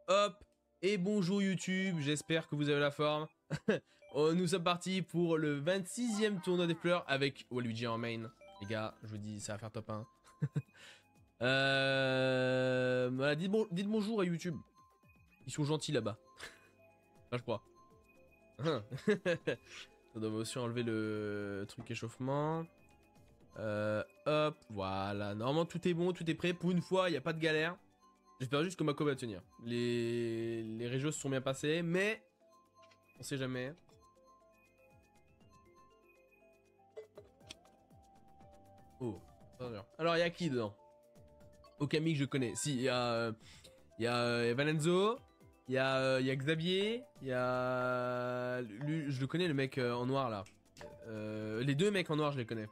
Hop, et bonjour YouTube, j'espère que vous avez la forme. Nous sommes partis pour le 26e tournoi des fleurs avec Waluigi en main. Les gars, je vous dis, ça va faire top 1. Voilà, dites bonjour à YouTube. Ils sont gentils là-bas. Enfin, je crois. On doit aussi enlever le truc échauffement. Hop, voilà. Normalement, tout est bon, tout est prêt. Pour une fois, il n'y a pas de galère. J'espère juste que Mako va tenir. Les régios se sont bien passés, mais on sait jamais. Oh, alors il y a qui dedans? Okami que je connais. Si, il y a Valenzo, il y a Xavier, il y a... Lui, je le connais, le mec en noir là. Les deux mecs en noir, je les connais.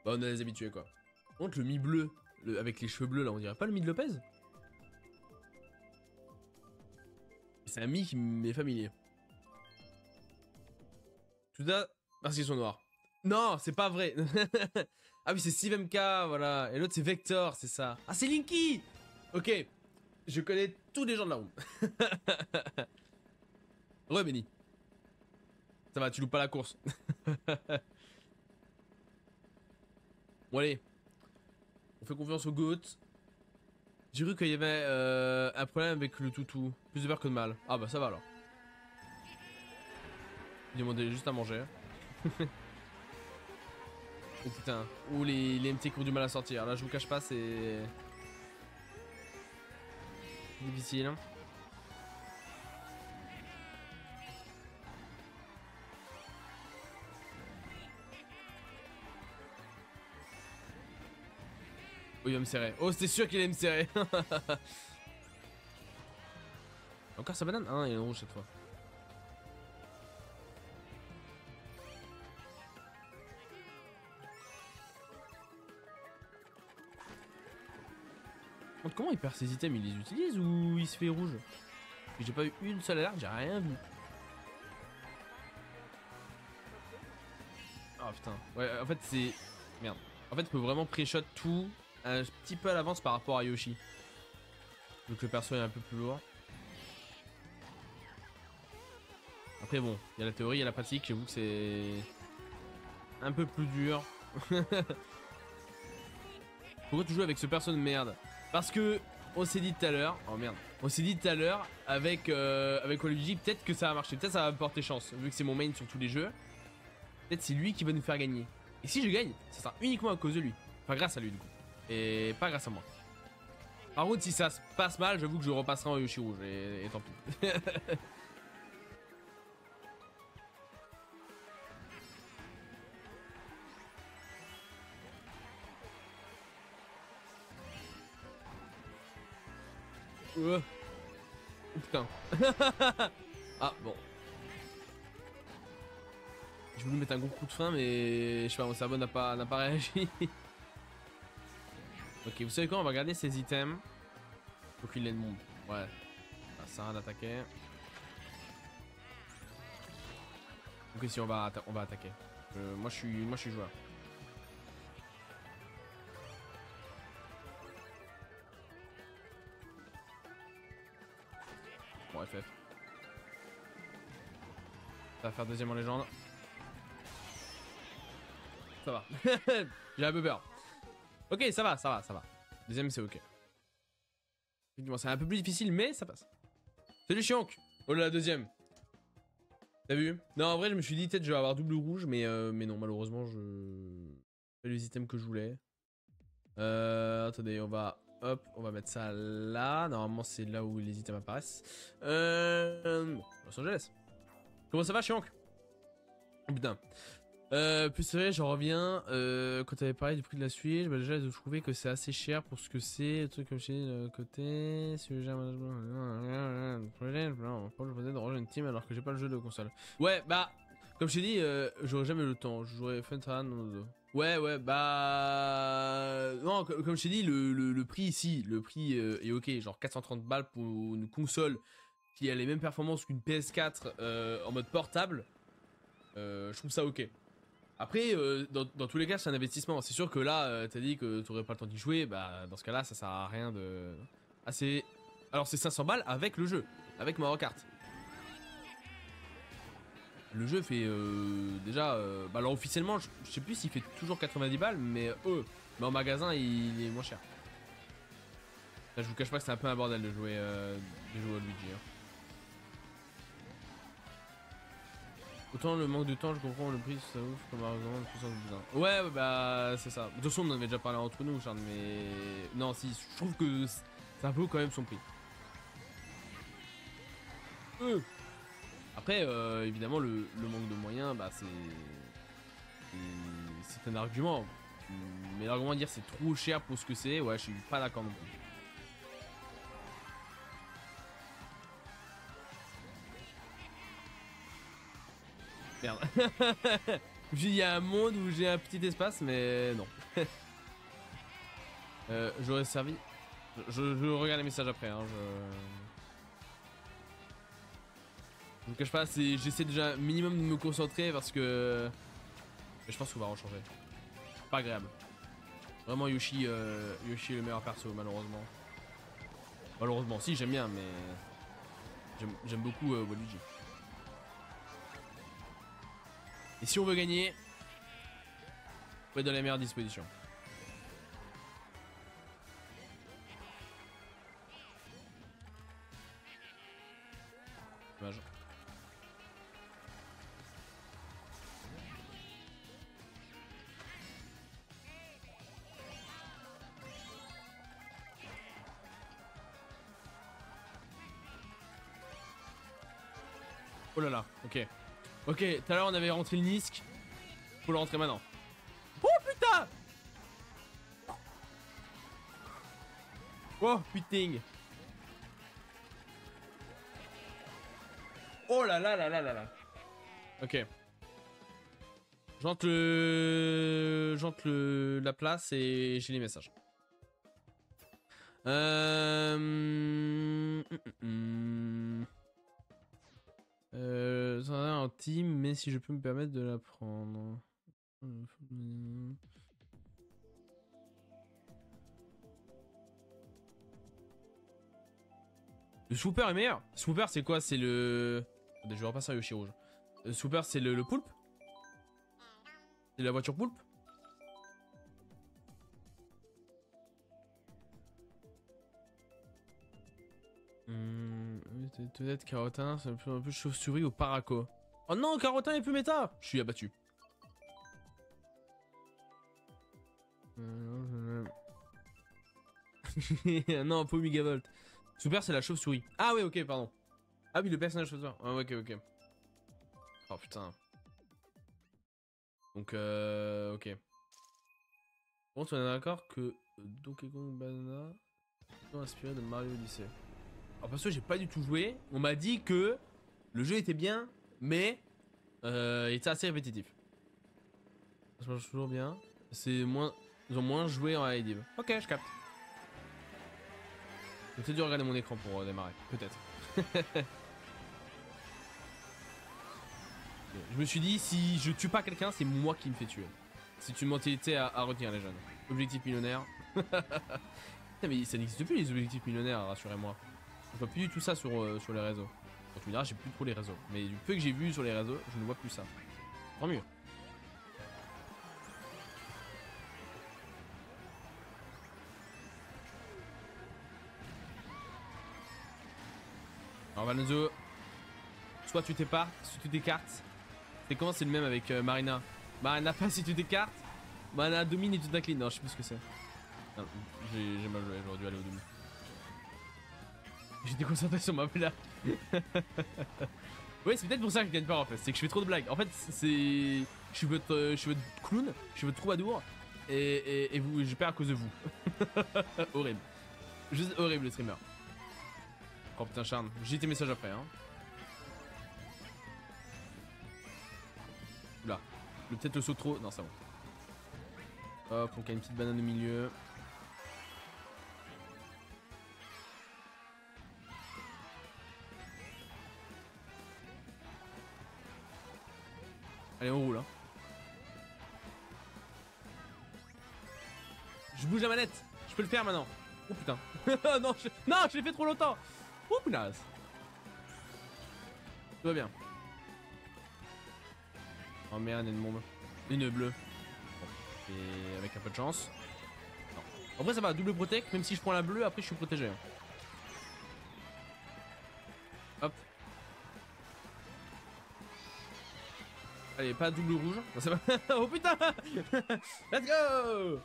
Bah, on a les habitués quoi. Par contre, le mi-bleu, avec les cheveux bleus là, on dirait pas le mi de Lopez? C'est un mi qui m'est familier. Tout ça parce qu'ils sont noirs. Non, c'est pas vrai. Ah oui, c'est Steve MK, voilà. Et l'autre, c'est Vector, c'est ça. Ah, c'est Linky. Ok. Je connais tous les gens de la room. Re, Benny. Ça va, tu loupes pas la course. Bon, allez. On fait confiance au GOAT. J'ai cru qu'il y avait un problème avec le toutou. Plus de peur que de mal. Ah bah ça va alors. Il demandait juste à manger. Oh putain. Ouh, les MT qui ont du mal à sortir. Là, je vous cache pas, c'est... difficile. Oh, il va me serrer. Oh, c'était sûr qu'il allait me serrer. Encore sa banane? Ah non, il est rouge cette fois. Comment il perd ses items? Il les utilise ou il se fait rouge? J'ai pas eu une seule alerte, j'ai rien vu. Oh putain. Ouais, en fait c'est... Merde. En fait, il peut vraiment pré-shot tout un petit peu à l'avance par rapport à Yoshi. Donc le perso est un peu plus lourd. Après bon, il y a la théorie, il y a la pratique, j'avoue que c'est... un peu plus dur. Pourquoi tu joues avec ce perso de merde? Parce que on s'est dit tout à l'heure, oh merde, on s'est dit tout à l'heure avec Waluigi, peut-être que ça va marcher, peut-être ça va me porter chance, vu que c'est mon main sur tous les jeux. Peut-être c'est lui qui va nous faire gagner. Et si je gagne, ça sera uniquement à cause de lui. Enfin grâce à lui du coup. Et pas grâce à moi. Par contre si ça se passe mal, j'avoue que je repasserai en Yoshi rouge et tant pis. Oh putain. Ah bon. J'ai voulu mettre un gros coup de frein mais je sais pas, mon cerveau n'a pas réagi. Ok, vous savez quoi, on va regarder ses items. Faut qu'il ait le monde. Ouais. Ça sert à rien d'attaquer. Ok, si on va attaquer. Moi je suis joueur. Bon, FF. Ça va faire deuxième en légende. Ça va. J'ai un peu peur. Ok, ça va. Deuxième, c'est ok. Effectivement, c'est un peu plus difficile, mais ça passe. Salut Chionk. Oh là, la deuxième. T'as vu? Non, en vrai, je me suis dit, peut-être je vais avoir double rouge, mais non, malheureusement, je fais les items que je voulais. Attendez, on va... Hop, on va mettre ça là. Normalement, c'est là où les items apparaissent. Los Angeles. Comment ça va, Chionk? Oh, putain. Plus c'est vrai, j'en reviens. Quand t'avais parlé du prix de la Switch, bah déjà, je trouvais que c'est assez cher pour ce que c'est. Le truc comme je dis, de côté. Si j'ai un projet, je faisais de ranger une team alors que j'ai pas le jeu de console. Ouais, bah, comme je t'ai dit, j'aurais jamais le temps. J'aurais fait un. Ouais, bah. Non, comme je t'ai dit, le prix ici, le prix est ok. Genre 430 balles pour une console qui a les mêmes performances qu'une PS4 en mode portable. Je trouve ça ok. Après, dans tous les cas, c'est un investissement. C'est sûr que là, t'as dit que t'aurais pas le temps d'y jouer. Bah, dans ce cas-là, ça sert à rien de... Ah, c'est... Alors c'est 500 balles avec le jeu, avec Mario Kart. Le jeu fait déjà... bah alors officiellement, je sais plus s'il fait toujours 90 balles, mais mais en magasin il est moins cher. Là, je vous cache pas que c'est un peu un bordel de jouer à Luigi. Hein. Autant le manque de temps, je comprends le prix, ça ouf comme argument de puissance de putain. Ouais, bah c'est ça. De toute façon, on en avait déjà parlé entre nous, Charles, mais... Non, si, je trouve que ça vaut quand même son prix. Après, évidemment, le manque de moyens, bah c'est un argument. Mais l'argument de dire c'est trop cher pour ce que c'est, ouais, je suis pas d'accord non plus. Merde. Il y a un monde où j'ai un petit espace, mais non. J'aurais servi. Je regarde les messages après. Hein, je vous cache pas, j'essaie déjà minimum de me concentrer parce que je pense qu'on va en changer. Pas agréable. Vraiment Yoshi est le meilleur perso malheureusement. Malheureusement, si j'aime bien, mais j'aime beaucoup Waluigi. Et si on veut gagner, faut être dans les meilleures dispositions. Dommage. Oh là là, ok. Ok, tout à l'heure on avait rentré le Nisk. Faut le rentrer maintenant. Oh putain! Oh putain! Oh là là là là là là. Ok. J'entre la place et j'ai les messages. J'en ai un team, mais si je peux me permettre de la prendre. Le Swooper est meilleur. Swooper c'est quoi? C'est le... Je vais repasser un Yoshi rouge. Le Swooper c'est le poulpe? C'est la voiture poulpe? Peut-être Carotin, c'est un peu chauve-souris ou Paraco. Oh non, Carotin est plus méta. Je suis abattu. Non, pas Megavolt. Super, c'est la chauve-souris. Ah ouais, ok, pardon. Ah oui, le personnage chauve-souris. Ah, ok, ok. Oh putain. Donc, ok. Bon, on est d'accord que Donkey Kong Banana sont inspirés de Mario Odyssey. Alors parce que j'ai pas du tout joué, on m'a dit que le jeu était bien, mais il était assez répétitif. Ça marche toujours bien. C'est moins, ils ont moins joué en live. Ok, je capte. J'ai peut-être dû regarder mon écran pour démarrer, peut-être. Je me suis dit, si je tue pas quelqu'un, c'est moi qui me fais tuer. C'est une mentalité à retenir, les jeunes. Objectif millionnaire. Putain, mais ça n'existe plus les objectifs millionnaires, rassurez-moi. Je vois plus du tout ça sur les réseaux. Donc tu me diras, j'ai plus trop les réseaux. Mais du peu que j'ai vu sur les réseaux, je ne vois plus ça. Tant mieux. Alors Valenzo, soit tu t'épartes, soit tu t'écartes. C'est comment? C'est le même avec Marina. Marina passe si tu t'écartes. Marina domine et tu t'inclines. Non, je sais plus ce que c'est. J'ai mal joué, j'aurais dû aller au demi. J'étais concentré sur ma blague. Ouais, c'est peut-être pour ça que je gagne pas en fait. C'est que je fais trop de blagues. En fait, c'est. Je suis votre clown, je suis votre troubadour. Et vous, je perds à cause de vous. Horrible. Juste horrible le streamer. Oh putain, Charme. J'ai tes messages après, hein. Oula. Peut-être le saut trop. Non, c'est bon. Hop, donc il y a une petite banane au milieu. Allez, on roule, hein. Je bouge la manette. Je peux le faire maintenant. Oh putain. Non, je l'ai fait trop longtemps. Oh punaise. Tout va bien. Oh merde, une bombe. Une bleue. Bon. Et avec un peu de chance. Non. Après ça va, double protect, même si je prends la bleue, après je suis protégé. Hein. Hop. Allez, pas double rouge. Non, c'est pas... Oh putain. Let's go.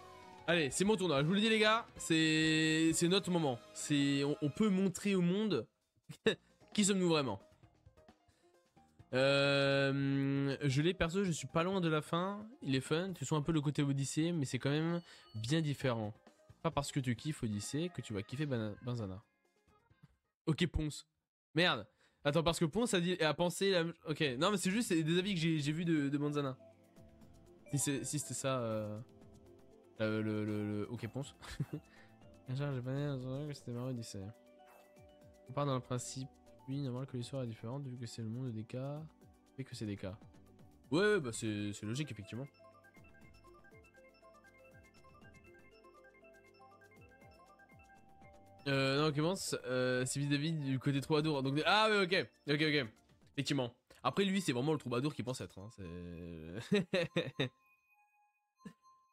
Allez, c'est mon tournoi. Je vous le dis les gars, c'est notre moment. On peut montrer au monde qui sommes-nous vraiment. Je l'ai perso, je suis pas loin de la fin. Il est fun, tu sens un peu le côté Odyssée, mais c'est quand même bien différent. Pas parce que tu kiffes Odyssée que tu vas kiffer Banzana. Ok Ponce. Merde. Attends, parce que Ponce a pensé la... Ok, non mais c'est juste des avis que j'ai vus de Banzana. Si c'était ça... Ok Ponce. J'ai pas dit que c'était marrant Odyssée. On part dans le principe, oui, normal que l'histoire est différente, vu que c'est le monde des cas, et que c'est des cas. Ouais, bah c'est logique, effectivement. Non, ok, bon, c'est vis-à-vis du côté troubadour. Donc, ah, ouais, ok. Effectivement. Après, lui, c'est vraiment le troubadour qu'il pense être. Hein,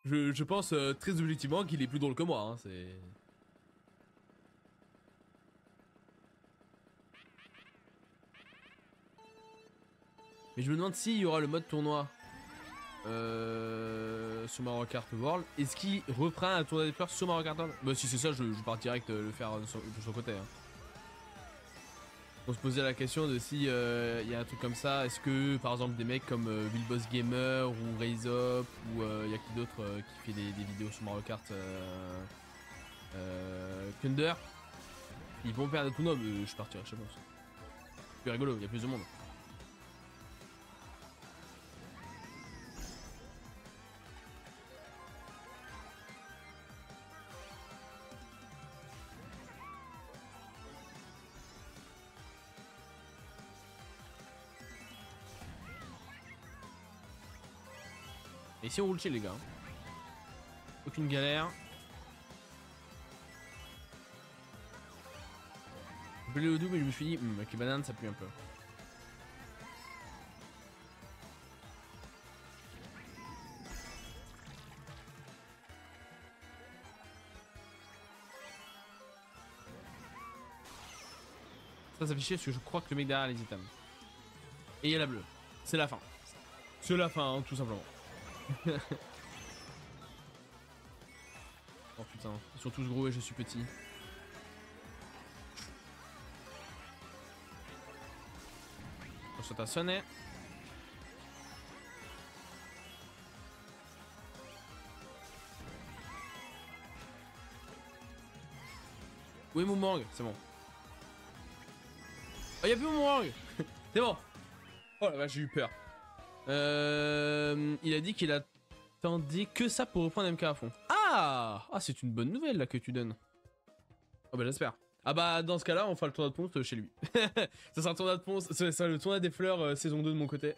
je pense très objectivement qu'il est plus drôle que moi. Hein, c'est... Mais je me demande s'il y aura le mode tournoi sur Mario Kart World. Est-ce qu'il reprend un tournoi des fleurs sur Mario Kart World? Bah si c'est ça, je pars direct le faire de son côté. Hein. On se posait la question de si y a un truc comme ça. Est-ce que par exemple des mecs comme Will Boss Gamer ou Raise Up ou y a qui d'autre qui fait des vidéos sur Mario Kart Thunder, ils vont faire des tournois, mais je partirai, je sais pas. C'est plus rigolo, il y a plus de monde. Et ici on roule chez les gars. Aucune galère. J'ai appelé le double et je me suis dit, avec les bananes ça pue un peu. Ça s'affichait parce que je crois que le mec derrière les items. Et il y a la bleue. C'est la fin. C'est la fin, hein, tout simplement. Oh putain, ils sont tous gros et je suis petit. Ça t'a sonné. Où est mon mangue? C'est bon. Oh, y'a plus mon mangue. C'est bon. Oh la vache, j'ai eu peur. Il a dit qu'il attendait que ça pour reprendre MK à fond. Ah, c'est une bonne nouvelle là que tu donnes. Oh bah j'espère. Ah bah dans ce cas-là, on fera le tournoi de Ponce chez lui. Ça sera le tournoi de Ponce, ça sera le tournoi des fleurs saison 2 de mon côté.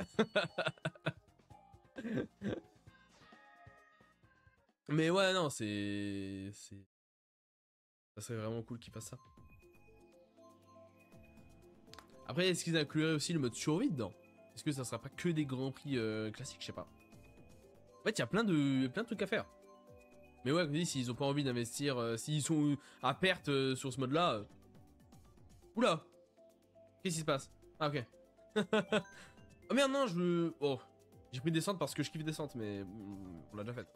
Mais ouais, non, c'est... Ça serait vraiment cool qu'il fasse ça. Après, est-ce qu'ils incluraient aussi le mode survie dedans? Est-ce que ça sera pas que des grands prix classiques? Je sais pas. En fait, il y a plein de trucs à faire. Mais ouais, comme je dis, s'ils ont pas envie d'investir, s'ils sont à perte sur ce mode-là... Oula! Qu'est-ce qui se passe? Ah, ok. Oh merde, non, Oh, j'ai pris descente parce que je kiffe descente, mais... On l'a déjà fait.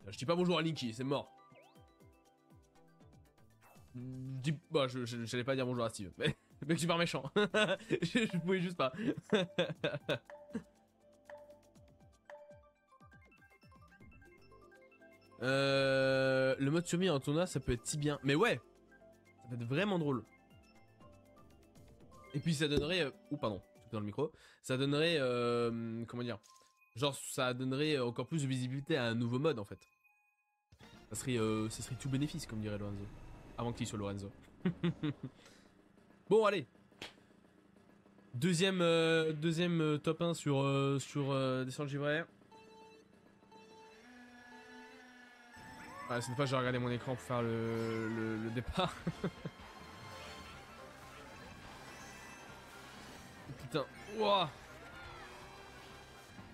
Je dis pas bonjour à Linky, c'est mort. Bah, j'allais pas dire bonjour à Steve, mais mec super méchant. je pouvais juste pas. Le mode survie en tournoi, ça peut être si bien. Mais ouais, ça peut être vraiment drôle. Et puis ça donnerait... Oh pardon, dans le micro. Ça donnerait... comment dire? Genre ça donnerait encore plus de visibilité à un nouveau mode en fait. Ça serait tout bénéfice comme dirait Lorenzo. Avant qu'il soit Lorenzo. Bon allez. Deuxième top 1 sur Descente Givray. Ah, cette fois j'ai regardé mon écran pour faire le départ. Putain, ouah.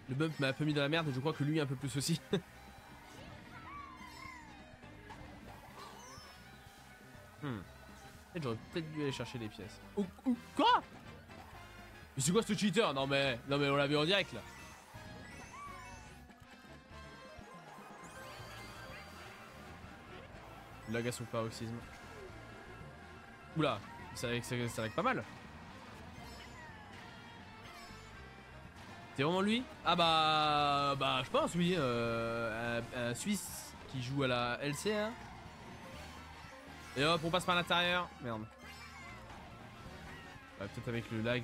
Le bump m'a un peu mis dans la merde et je crois que lui un peu plus aussi. J'aurais peut-être dû aller chercher les pièces. Ou quoi? Mais c'est quoi ce cheater? Non mais on l'a vu en direct là. L'agace au paroxysme. Oula, ça règle pas mal. C'est vraiment lui? Ah bah je pense oui. Un Suisse qui joue à la LC hein. Et hop on passe par l'intérieur. Merde. Ouais, peut-être avec le lag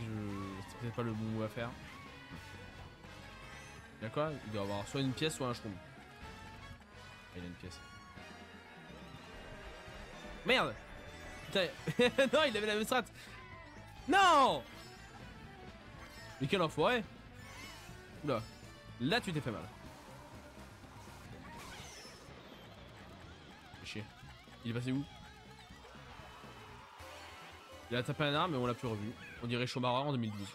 c'est peut-être pas le bon move à faire. Y'a quoi? Il doit avoir soit une pièce soit un shroom. Ah, il a une pièce. Merde. Putain. Non il avait la même strat. Non. Mais quel enfoiré. Oula. Là tu t'es fait mal. Fais chier. Il est passé où? Il a tapé un arme mais on l'a plus revu. On dirait Chomara en 2012.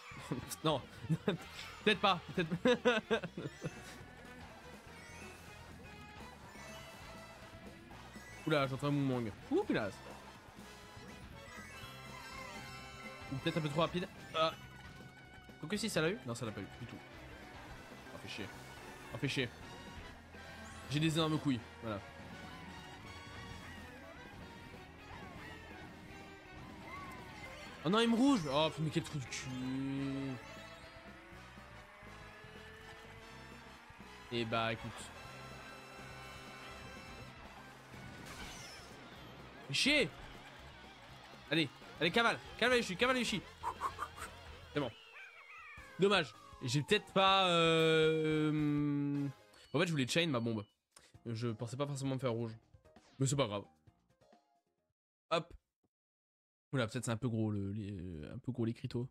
Non. Peut-être pas. Peut-être. Oula, j'entends un moumong. Ouh, punaise. Ou peut-être un peu trop rapide. Ah. Quoique si, ça l'a eu? Non, ça l'a pas eu du tout. Oh, fait chier. Oh, fait chier. J'ai des énormes couilles. Voilà. Oh non, il me rouge. Oh, mais quel trou de cul. Et bah, écoute. Chier. Allez, allez, cavale. Cavale les chi. C'est bon. Dommage. J'ai peut-être pas... En fait, je voulais chain ma bombe. Je pensais pas forcément me faire rouge. Mais c'est pas grave. Hop. Oula, peut-être c'est un peu gros un peu gros les critos.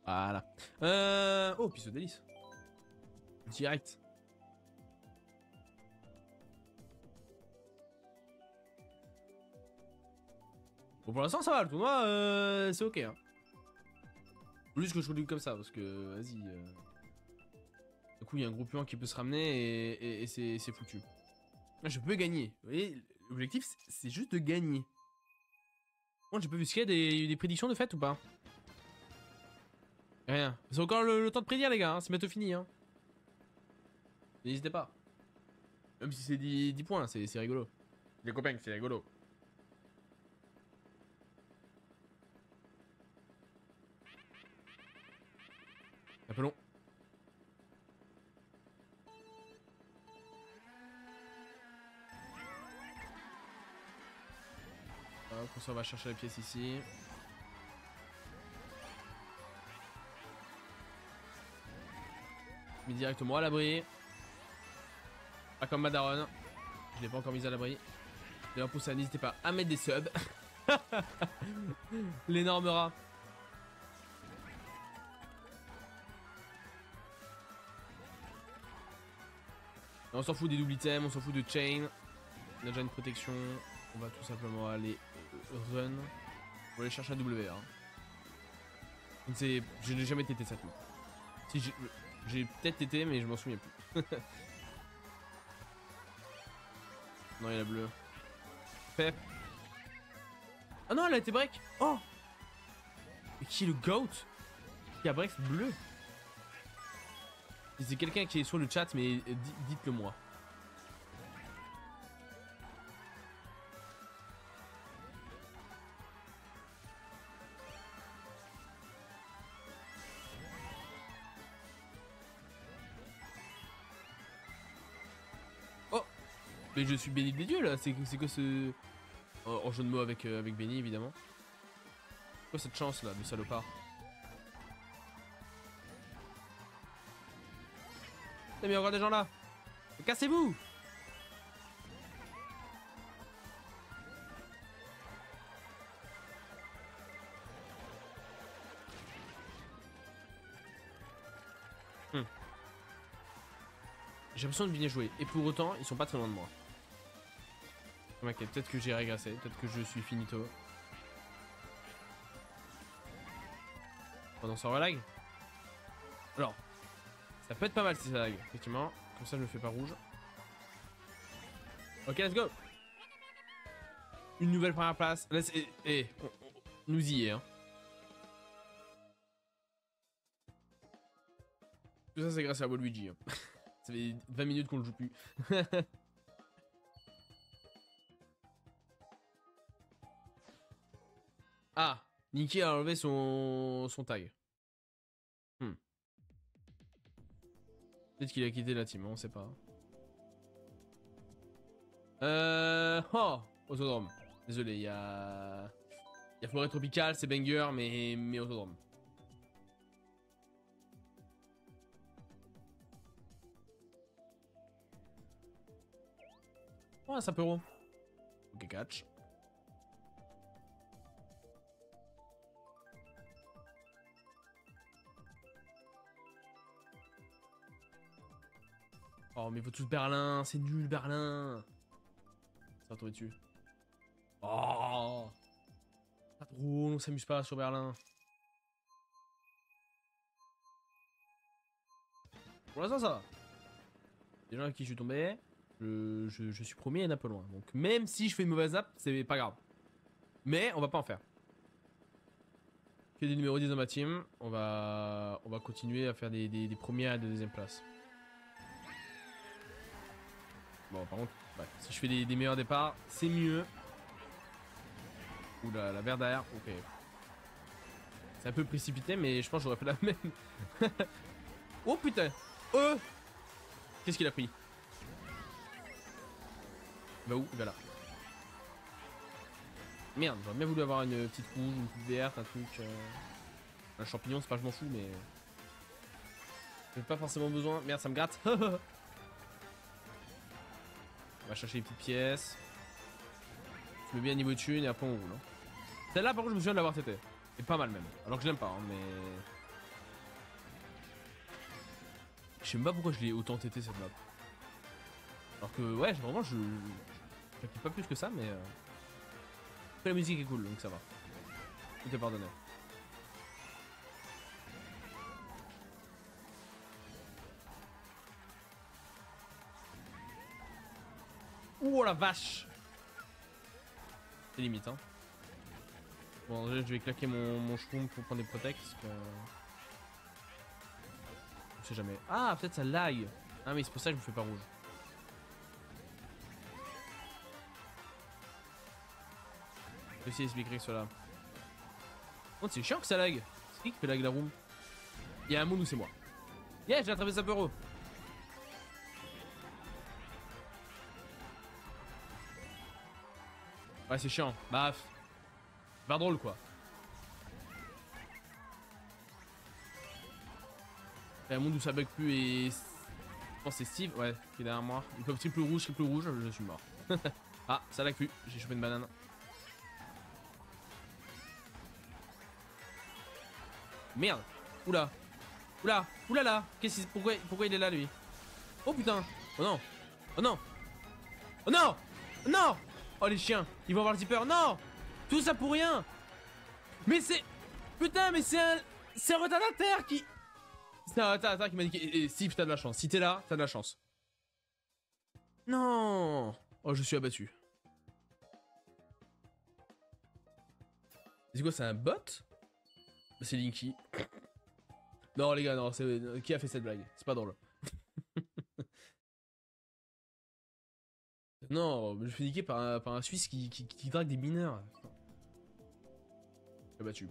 Voilà. Oh, piece de délice. Direct. Bon, pour l'instant, ça va, le tournoi, c'est ok. Hein. Faut juste que je continue comme ça, parce que, vas-y. Du coup, il y a un groupe puant qui peut se ramener et c'est foutu. Je peux gagner. Vous voyez, l'objectif, c'est juste de gagner. Bon, j'ai pas vu ce qu'il y a des prédictions de fait ou pas? Rien. C'est encore le temps de prédire, les gars. Hein. C'est bientôt fini. Hein. N'hésitez pas. Même si c'est 10 points, c'est rigolo. Les copains, c'est rigolo. Un peu long. Hop, on va chercher la pièce ici. Mis directement à l'abri. Pas comme Madaron. Je l'ai pas encore mis à l'abri. D'ailleurs pour ça, n'hésitez pas à mettre des subs. L'énorme rat. On s'en fout des double items, on s'en fout de chain. On a déjà une protection. On va tout simplement aller run. On va aller chercher un WR. Je n'ai jamais tété ça tout. Si j'ai peut-être tété mais je m'en souviens plus. Non, il y a la bleue. Pep. Ah non, elle a été break. Oh. Mais qui est le GOAT qui a break bleu? Si c'est quelqu'un qui est sur le chat, mais dites-le moi. Oh. Mais je suis béni des dieux là. C'est quoi ce... En jeu de mots avec Benny évidemment. Quoi cette chance là de salopard? Mais il y a encore des gens là. Cassez-vous. J'ai l'impression de bien jouer. Et pour autant, ils sont pas très loin de moi. Ok, peut-être que j'ai régressé, peut-être que je suis finito. Pendant ça relag. Alors, ça peut être pas mal si ça lag, effectivement. Comme ça je me fais pas rouge. Ok, let's go. Une nouvelle première place. Là, nous y est, hein. Tout ça c'est grâce à Waluigi. Hein. Ça fait 20 minutes qu'on le joue plus. Ah, Nicky a enlevé son tag. Peut-être qu'il a quitté la team, on sait pas. Oh, Autodrome. Désolé, il y a Forêt Tropicale, c'est banger, mais Autodrome. Oh, un Sapero. Ok, catch. Oh, mais il faut tous Berlin, c'est nul, Berlin. Ça va tomber dessus. Oh, pas trop, on s'amuse pas sur Berlin. Pour l'instant, ça va. Les gens à qui je suis tombé, je suis premier et un peu loin. Donc, même si je fais une mauvaise nappe, c'est pas grave. Mais on va pas en faire. Que des numéros 10 dans ma team, on va continuer à faire des premières et des deuxièmes places. Bon, par contre, ouais, si je fais des meilleurs départs, c'est mieux. Oula, la verre derrière, ok. C'est un peu précipité, mais je pense que j'aurais fait la même. Oh putain. Qu'est-ce qu'il a pris? Il va où? Il va là. Merde, j'aurais bien voulu avoir une petite rouge, une petite verte, un truc... Un champignon, c'est pas je m'en fous, mais... J'ai pas forcément besoin. Merde, ça me gratte. On va chercher les petites pièces. Je mets bien niveau de thune et après on roule. Hein. Celle-là, par contre, je me souviens de l'avoir tété. Et pas mal même. Alors que je l'aime pas, hein, mais... Je sais même pas pourquoi je l'ai autant tété cette map. Alors que, ouais, vraiment, je kiffe pas plus que ça, mais... Après, la musique est cool, donc ça va. Tout est pardonné. Oh la vache! C'est limite, hein. Bon, déjà, je vais claquer mon shroom pour prendre des protects, parce que... Je sais jamais. Ah, peut-être ça lag. Ah, mais c'est pour ça que je me fais pas rouge. Je vais essayer d'expliquer cela. Oh, c'est chiant que ça lag. C'est qui fait lag la room? Il y a un monde où c'est moi. Yeah, j'ai attrapé Sapero. Ouais, c'est chiant. Bah, pas drôle quoi. Il y a un monde où ça bug plus et... Je pense que c'est Steve, ouais, qui est derrière moi. Il peut triple rouge, je suis mort. Ah, ça lag plus, j'ai chopé une banane. Merde. Oula. Oula. Oulala. Pourquoi il est là lui? Oh putain. Oh non. Oh non. Oh non. Oh non. Oh les chiens. Ils vont avoir le zipper. Non. Tout ça pour rien. Mais c'est... Putain, mais c'est un retardataire qui... C'est un retardataire qui m'a dit... Et Steve, t'as de la chance. Si t'es là, t'as de la chance. Non. Oh, je suis abattu. C'est quoi, c'est un bot? C'est Linky. Non les gars, non, c'est... Qui a fait cette blague? C'est pas drôle. Non, je me fais niquer par un Suisse qui drague des mineurs. Je suis abattu.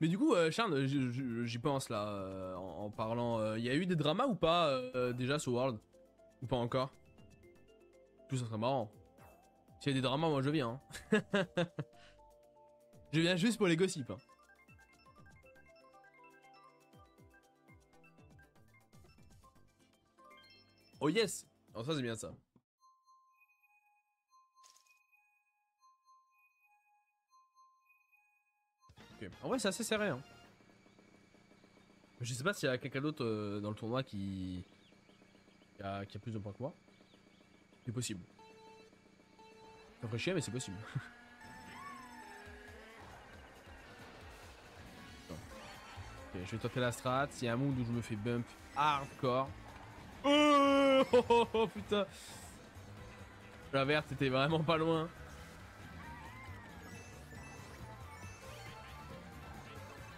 Mais du coup, Charles, j'y pense là, en parlant. Il y a eu des dramas ou pas déjà sur World? Ou pas encore? Tout ça serait marrant. S'il y a des dramas, moi je viens. Hein. Je viens juste pour les gossips. Hein. Oh yes! Alors ça c'est bien ça. Ok. En vrai c'est assez serré. Hein. Je sais pas s'il y a quelqu'un d'autre dans le tournoi qui a plus de points que moi. C'est possible. Ça ferait chier, mais c'est possible. Ok, je vais tenter la strat. Il y a un monde où je me fais bump hardcore. Oh, putain. La verte était vraiment pas loin.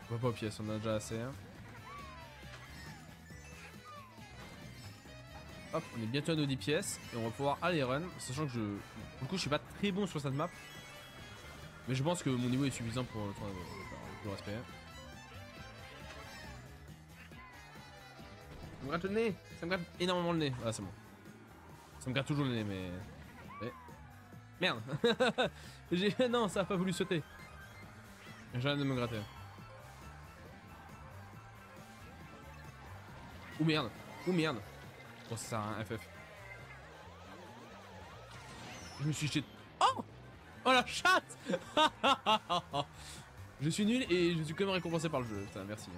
On va pas aux pièces, on en a déjà assez. Hein. Hop, on est bientôt à nos 10 pièces. Et on va pouvoir aller run. Sachant que pour le coup, je suis pas très bon sur cette map. Mais je pense que mon niveau est suffisant pour le respect. Ça me gratte le nez. Ça me gratte énormément le nez. Ah, c'est bon. Ça me gratte toujours le nez, mais... Ouais. Merde. Non, ça a pas voulu sauter. J'arrête de me gratter. Ouh merde. Ouh merde. Bon, ça sert à un FF. Je me suis jeté... Oh! Oh la chatte. Je suis nul et je suis quand même récompensé par le jeu. Putain, merci.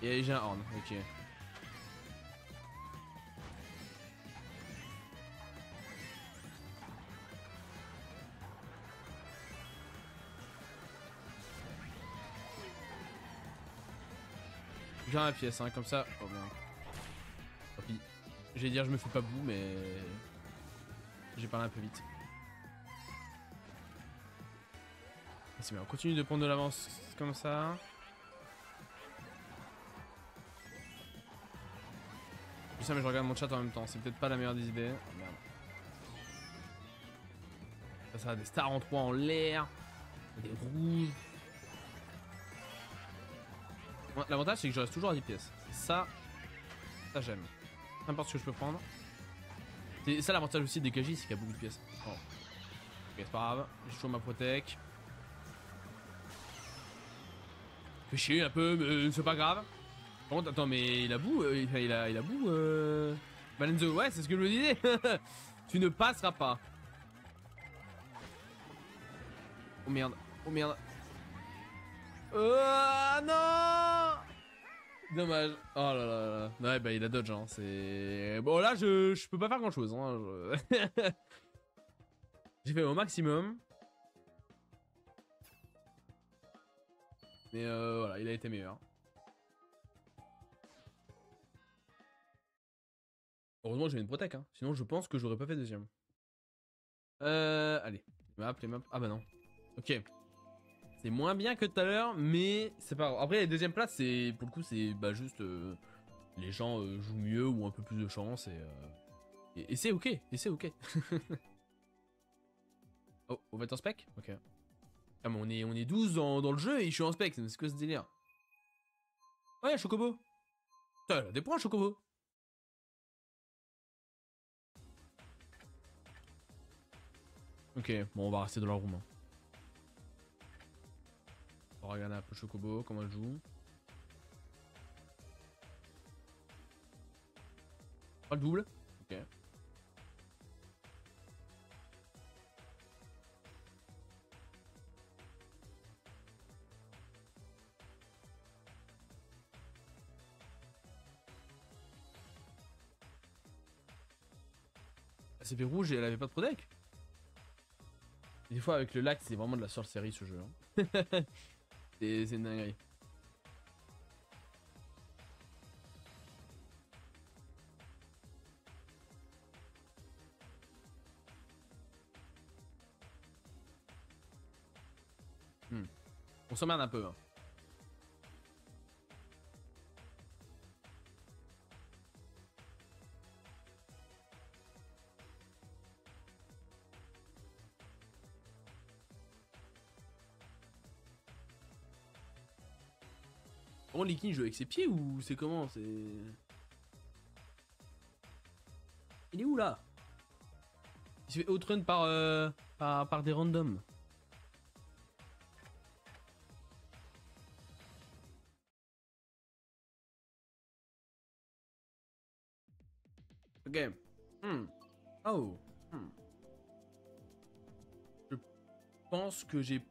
Et j'ai un horn, ok. J'ai un pièce, hein, comme ça. Oh merde. Tant pis. J'allais dire je me fais pas bout, mais... J'ai parlé un peu vite. C'est bien, on continue de prendre de l'avance comme ça. Je sais mais je regarde mon chat en même temps, c'est peut-être pas la meilleure des idées. Oh, merde. Ça a des stars en 3 en l'air. Des rouges. Ouais, l'avantage c'est que je reste toujours à 10 pièces. Ça j'aime. N'importe ce que je peux prendre. C'est ça l'avantage aussi des KJ, c'est qu'il y a beaucoup de pièces. Oh. Ok, c'est pas grave, j'ai toujours ma protec. Fait chier un peu, mais c'est pas grave. Par contre, attends, mais il a bout, il a bout, Valenzo, ouais, c'est ce que je me disais. Tu ne passeras pas. Oh merde, oh merde. Non. Dommage. Oh là là là. Ouais, bah il a dodge, hein. C'est... Bon, là, je peux pas faire grand chose. Hein. J'ai fait au maximum. Mais voilà, il a été meilleur. Heureusement, j'ai une protec, hein. Sinon, je pense que j'aurais pas fait deuxième. Allez. Les maps. Ah bah non. Ok. C'est moins bien que tout à l'heure, mais c'est pas grave. Après, les deuxième place, c'est pour le coup, c'est bah, juste les gens jouent mieux ou un peu plus de chance et c'est ok. Et c'est ok. Oh, on va être en spec? Ok. Ah, mais on est 12 dans le jeu et je suis en spec. C'est quoi ce délire? Ouais, Chocobo. Putain, elle a des points, Chocobo. Ok, bon, on va rester dans la room. Hein. On va regarder un peu Chocobo, comment elle joue. Pas le double. Ok. Elle s'est fait rouge et elle avait pas de pro deck. Des fois, avec le lac, c'est vraiment de la sorcellerie ce jeu. Hein. C'est une dinguerie. On s'emmerde un peu. Hein. Comment Likin joue avec ses pieds ou c'est comment? C'est... Il est où là? Il se fait outrun par des randoms. Ok. Oh. Je pense que j'ai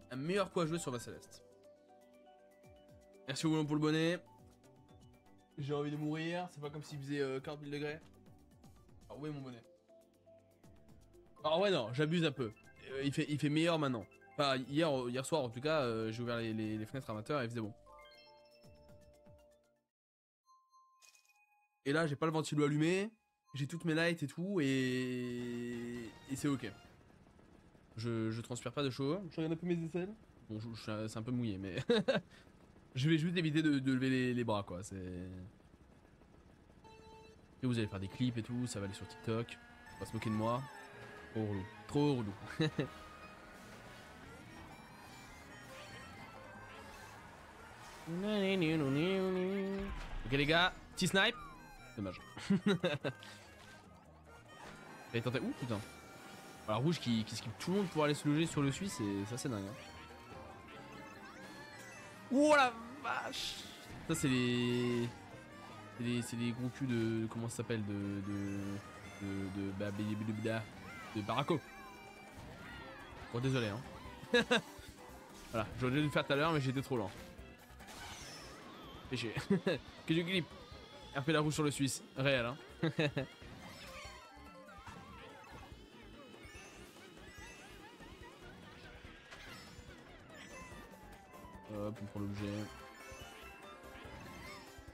un meilleur coup à jouer sur Vassalest. Merci beaucoup pour le bonnet. J'ai envie de mourir, c'est pas comme s'il faisait 40 000 degrés. Alors où est mon bonnet? Alors ouais non, j'abuse un peu. Il fait meilleur maintenant. Enfin hier soir en tout cas, j'ai ouvert les fenêtres amateurs et il faisait bon. Et là j'ai pas le ventilo allumé, j'ai toutes mes lights et tout et c'est ok. Je transpire pas de chaud. Je regarde un peu mes aisselles. Bon c'est un peu mouillé mais... Je vais juste éviter de lever les bras quoi, c'est... Et vous allez faire des clips et tout, ça va aller sur TikTok. On va se moquer de moi. Trop relou. Trop relou. Ok les gars, petit snipe. Dommage. Elle est tentée. Ouh putain. Alors rouge qui skip tout le monde pour aller se loger sur le Suisse, c'est assez dingue. Hein. Oh la vache. Ça c'est les... C'est les gros culs de... Comment ça s'appelle de Barako. Bon désolé hein. Voilà, j'aurais dû le faire tout à l'heure mais j'étais trop lent. Péché. Que je clip. RP la roue sur le Suisse. Réel hein. Hop, on prend l'objet.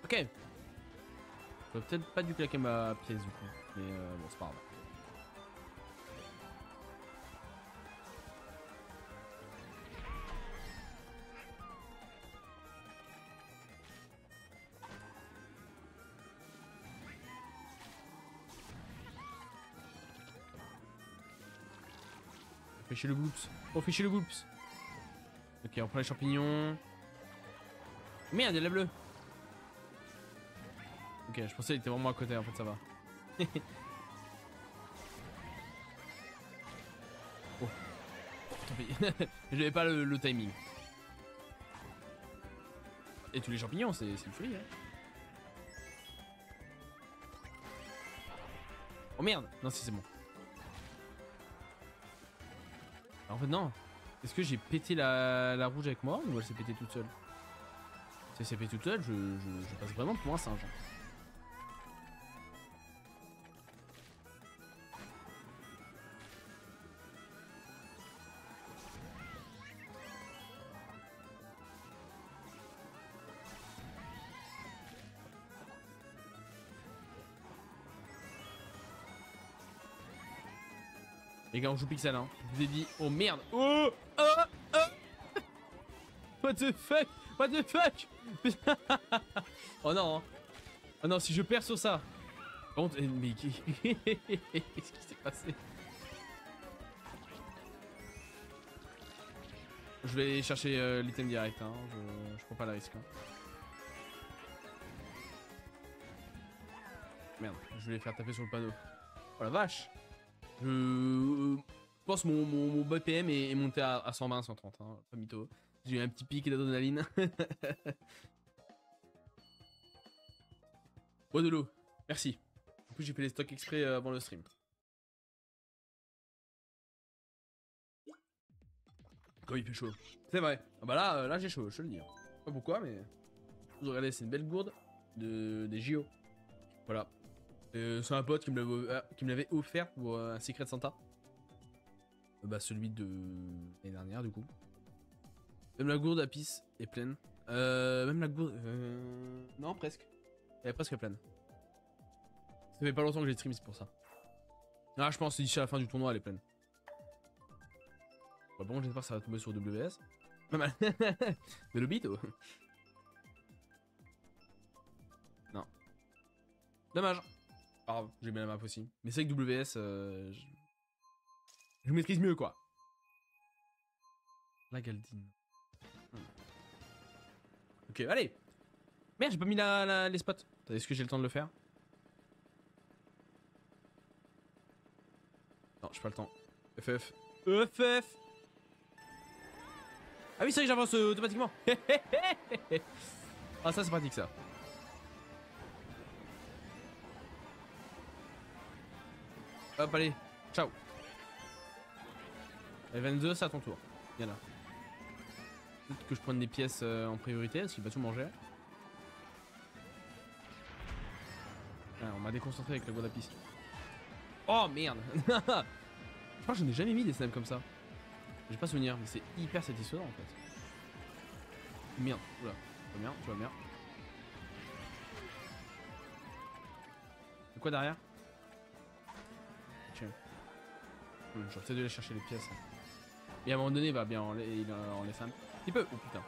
Ok. J'aurais peut-être pas dû claquer ma pièce du coup. Mais bon, c'est pas grave. On fait chier le bloops. On fait chier le bloops. Ok, on prend les champignons. Merde, il y a la bleue. Ok, je pensais qu'il était vraiment à côté, en fait, ça va. Oh, tant pis. J'avais pas le timing. Et tous les champignons, c'est une folie, hein. Oh merde. Non, si c'est bon. Alors, en fait, non. Est-ce que j'ai pété la rouge avec moi ou elle s'est pétée toute seule? Si elle s'est pétée toute seule, je passe vraiment pour un singe. Les gars, on joue pixel, hein. Je vous ai dit, oh merde. Oh, oh, oh. What the fuck? What the fuck? Oh non. Oh non, si je perds sur ça. Par contre, mais qu'est-ce qui s'est passé? Je vais aller chercher l'item direct, hein. Je prends pas le risque. Hein. Merde, je vais les faire taper sur le panneau. Oh la vache! Je pense mon BPM est monté à 120, 130, hein, pas mytho. J'ai eu un petit pic d'adrénaline. Bois de l'eau, merci. En plus j'ai fait les stocks exprès avant le stream. Quand il fait chaud. C'est vrai. Ah bah là j'ai chaud, je te le dis. Pas pourquoi mais... Vous regardez, c'est une belle gourde des JO. Voilà. C'est un pote qui me l'avait offert pour un Secret Santa. Bah celui de l'année dernière du coup. Même la gourde à pisse est pleine. Même la gourde... Non presque. Elle est presque pleine. Ça fait pas longtemps que j'ai stream, c'est pour ça. Ah je pense que d'ici à la fin du tournoi elle est pleine. Bah bon j'espère que ça va tomber sur WS. Pas mal. Mais le bito. Non. Dommage. Ah, j'ai bien la map aussi. Mais c'est avec WS, je maîtrise mieux quoi. La Galdine. Ok, allez. Merde, j'ai pas mis les spots. Est-ce que j'ai le temps de le faire? Non, j'ai pas le temps. FF. FF. Ah oui, c'est vrai que j'avance automatiquement. Ah, ça c'est pratique ça. Hop, allez, ciao. Et 22, c'est à ton tour. Viens là. Peut-être que je prenne des pièces en priorité, parce qu'il va tout manger. Ah, on m'a déconcentré avec le gros lapis. Oh merde. Je crois que je n'ai jamais mis des slams comme ça. J'ai pas souvenir, mais c'est hyper satisfaisant en fait. Merde, oula, tu vas bien, tu vas bien. C'est quoi derrière? Tiens. J'essaie de aller chercher les pièces. Et à un moment donné, il va bien en les fans. Il peut. Oh putain.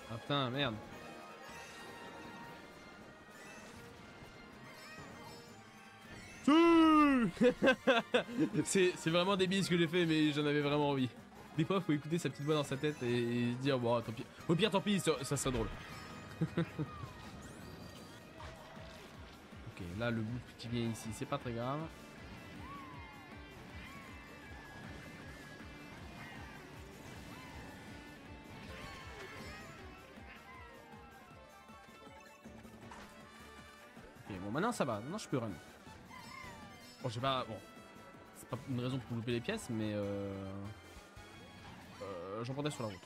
Ah putain, merde. C'est vraiment débile ce que j'ai fait, mais j'en avais vraiment envie. Des fois, faut écouter sa petite voix dans sa tête et se dire, bon, tant pis. Au pire, tant pis, ça serait drôle. Ok, là, le bout qui vient ici, c'est pas très grave. Ok, bon, maintenant ça va. Maintenant, je peux run. Bon, j'ai pas. Bon, c'est pas une raison pour louper les pièces, mais j'en prendrai sur la route.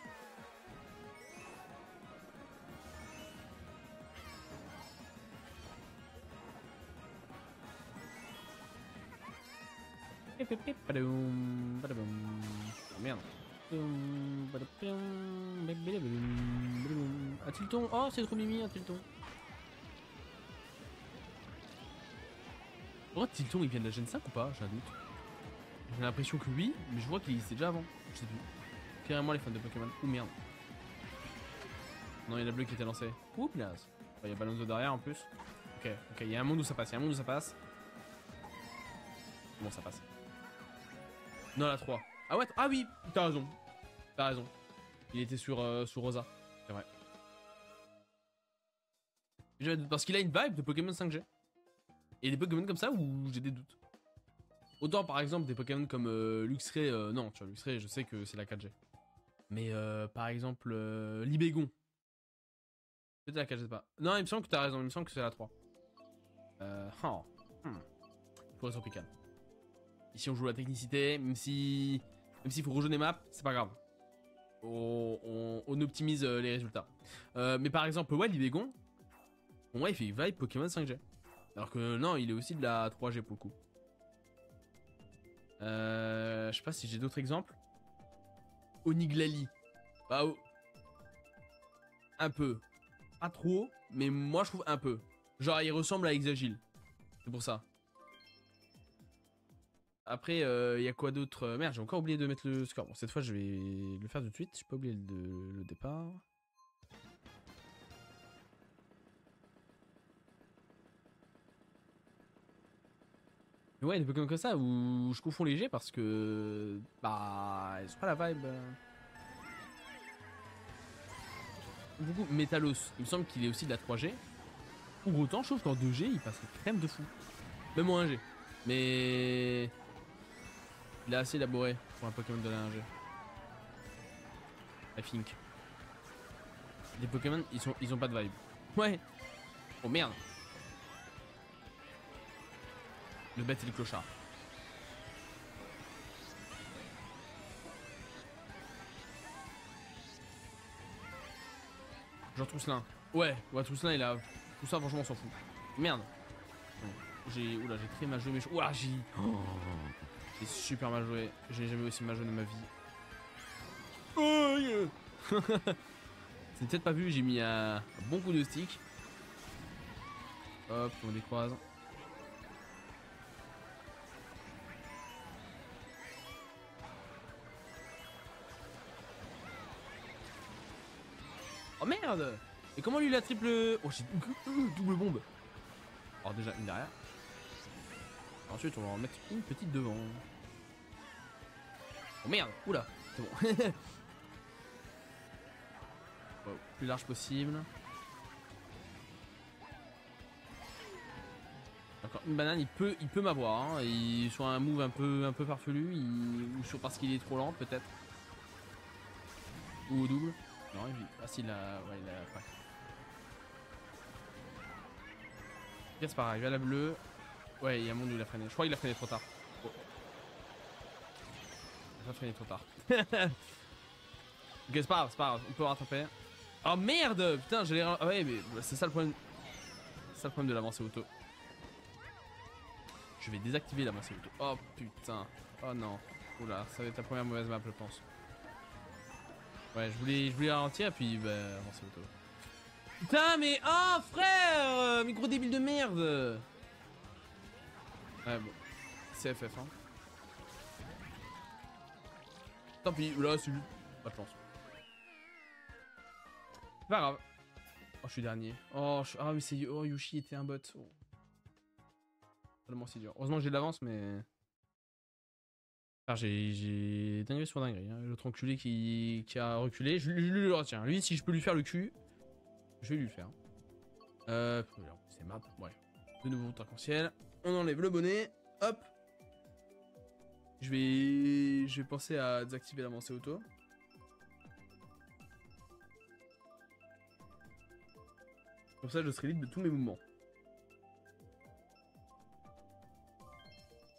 Oh, merde. Un tilton. Oh, c'est trop mimi, un tilton. Oh, tilton, il vient de la Gen 5 ou pas? J'ai un doute. J'ai l'impression que oui, mais je vois qu'il existait déjà avant. Je sais plus. Carrément les fans de Pokémon. Ouh merde. Non, il y a la bleue qui était lancée. Ouh, place. Il y a Balonzo derrière en plus. Ok, ok, il y a un monde où ça passe, il y a un monde où ça passe. Bon, ça passe. Non, la 3. Ah ouais, ah oui, t'as raison. T'as raison. Il était sur Rosa. C'est vrai. Parce qu'il a une vibe de Pokémon 5G. Et des Pokémon comme ça où j'ai des doutes. Autant par exemple des Pokémon comme Luxray, non, tu vois, Luxray, je sais que c'est la 4G. Mais par exemple Libégon. Peut-être la 4G pas. Non, il me semble que t'as raison, il me semble que c'est la 3. Oh. Forêt tropicale. Ici on joue la technicité, même s'il faut rejouer des maps, c'est pas grave. On optimise les résultats. Mais par exemple, ouais, Libégon, pour moi il fait vibe Pokémon 5G. Alors que non, il est aussi de la 3G pour le coup. Je sais pas si j'ai d'autres exemples. Oniglali. Bah, oh. Un peu. Pas trop, mais moi je trouve un peu. Genre il ressemble à Exagile. C'est pour ça. Après, il y a quoi d'autre? Merde, j'ai encore oublié de mettre le score. Bon, cette fois je vais le faire tout de suite. J'ai pas oublié le départ. Mais ouais, des Pokémon comme ça où je confonds léger parce que. Bah. Ils sont pas la vibe. Beaucoup. Métalos, il me semble qu'il est aussi de la 3G. Pour autant, je trouve qu'en 2G, il passe crème de fou. Même en 1G. Mais. Il est assez élaboré pour un Pokémon de la 1G. I think. Les Pokémon, ils ont pas de vibe. Ouais. Oh merde. Le bête et le clochard. Genre Trousselin. Ouais, Trousselin il a. Tout ça franchement on s'en fout. Merde. Oula, j'ai très mal joué mes choses. Ouah, j'ai super mal joué. J'ai jamais aussi mal joué de ma vie. Oh yeah. C'est peut-être pas vu, j'ai mis un bon coup de stick. Hop, on décroise. Oh merde! Et comment lui la triple... Oh j'ai double bombe. Alors déjà une derrière. Ensuite on va en mettre une petite devant. Oh merde! Oula! C'est bon. Bon, plus large possible. Encore une banane, il peut m'avoir. Hein. Il soit un move un peu farfelu. Ou sur parce qu'il est trop lent peut-être. Ou au double. Non, ah si, il a... Ouais, il a... Ouais. C'est pareil, il va la bleue. Ouais, il y a un monde où il a freiné. Je crois qu'il a freiné trop tard. Oh. ça finit trop tard. Ok, c'est pas grave, on peut rattraper. Oh merde, putain, j'allais... Ah ouais, mais c'est ça le problème. C'est ça le problème de l'avancée auto. Je vais désactiver l'avancée auto. Oh putain. Oh non. Oula, ça va être la première mauvaise map, je pense. Ouais, je voulais ralentir et puis bah, avancer auto. Putain, mais oh frère, mais gros débile de merde. Ouais, bon. C'est FF, hein. Tant pis, là, c'est juste. Pas de chance. C'est pas grave. Oh, je suis dernier. Oh, ah, mais c'est. Oh, Yoshi était un bot. Oh. Tellement c'est dur. Heureusement que j'ai de l'avance, mais. Ah, j'ai dinguerie sur dinguerie. Hein. L'autre enculé qui a reculé. Je lui retiens. Lui, si je peux lui faire le cul, je vais lui le faire. C'est map. Ouais. De nouveau, arc-en-ciel. On enlève le bonnet. Hop. Je vais penser à désactiver l'avancée auto. Comme ça, je serai libre de tous mes mouvements.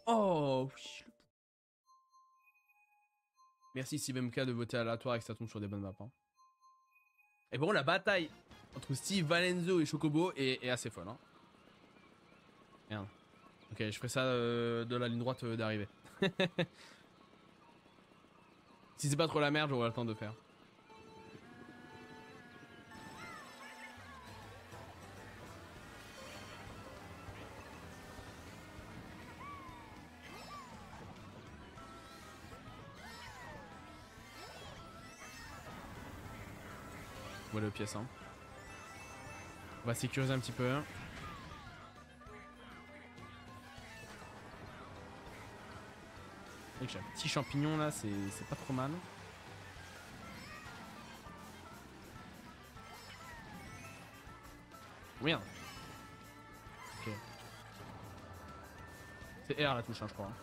Oh oui. Merci Steve MK de voter aléatoire et que ça tombe sur des bonnes maps. Hein. Et bon, la bataille entre Steve, Valenzo et Chocobo est assez folle. Hein. Merde. Ok, je ferai ça de la ligne droite d'arrivée. Si c'est pas trop la merde, j'aurai le temps de faire. Voilà le pièce. Hein. On va sécuriser un petit peu. J'ai un petit champignon là, c'est pas trop mal. Merde. Ok. C'est R la touche, hein, je crois. Hein.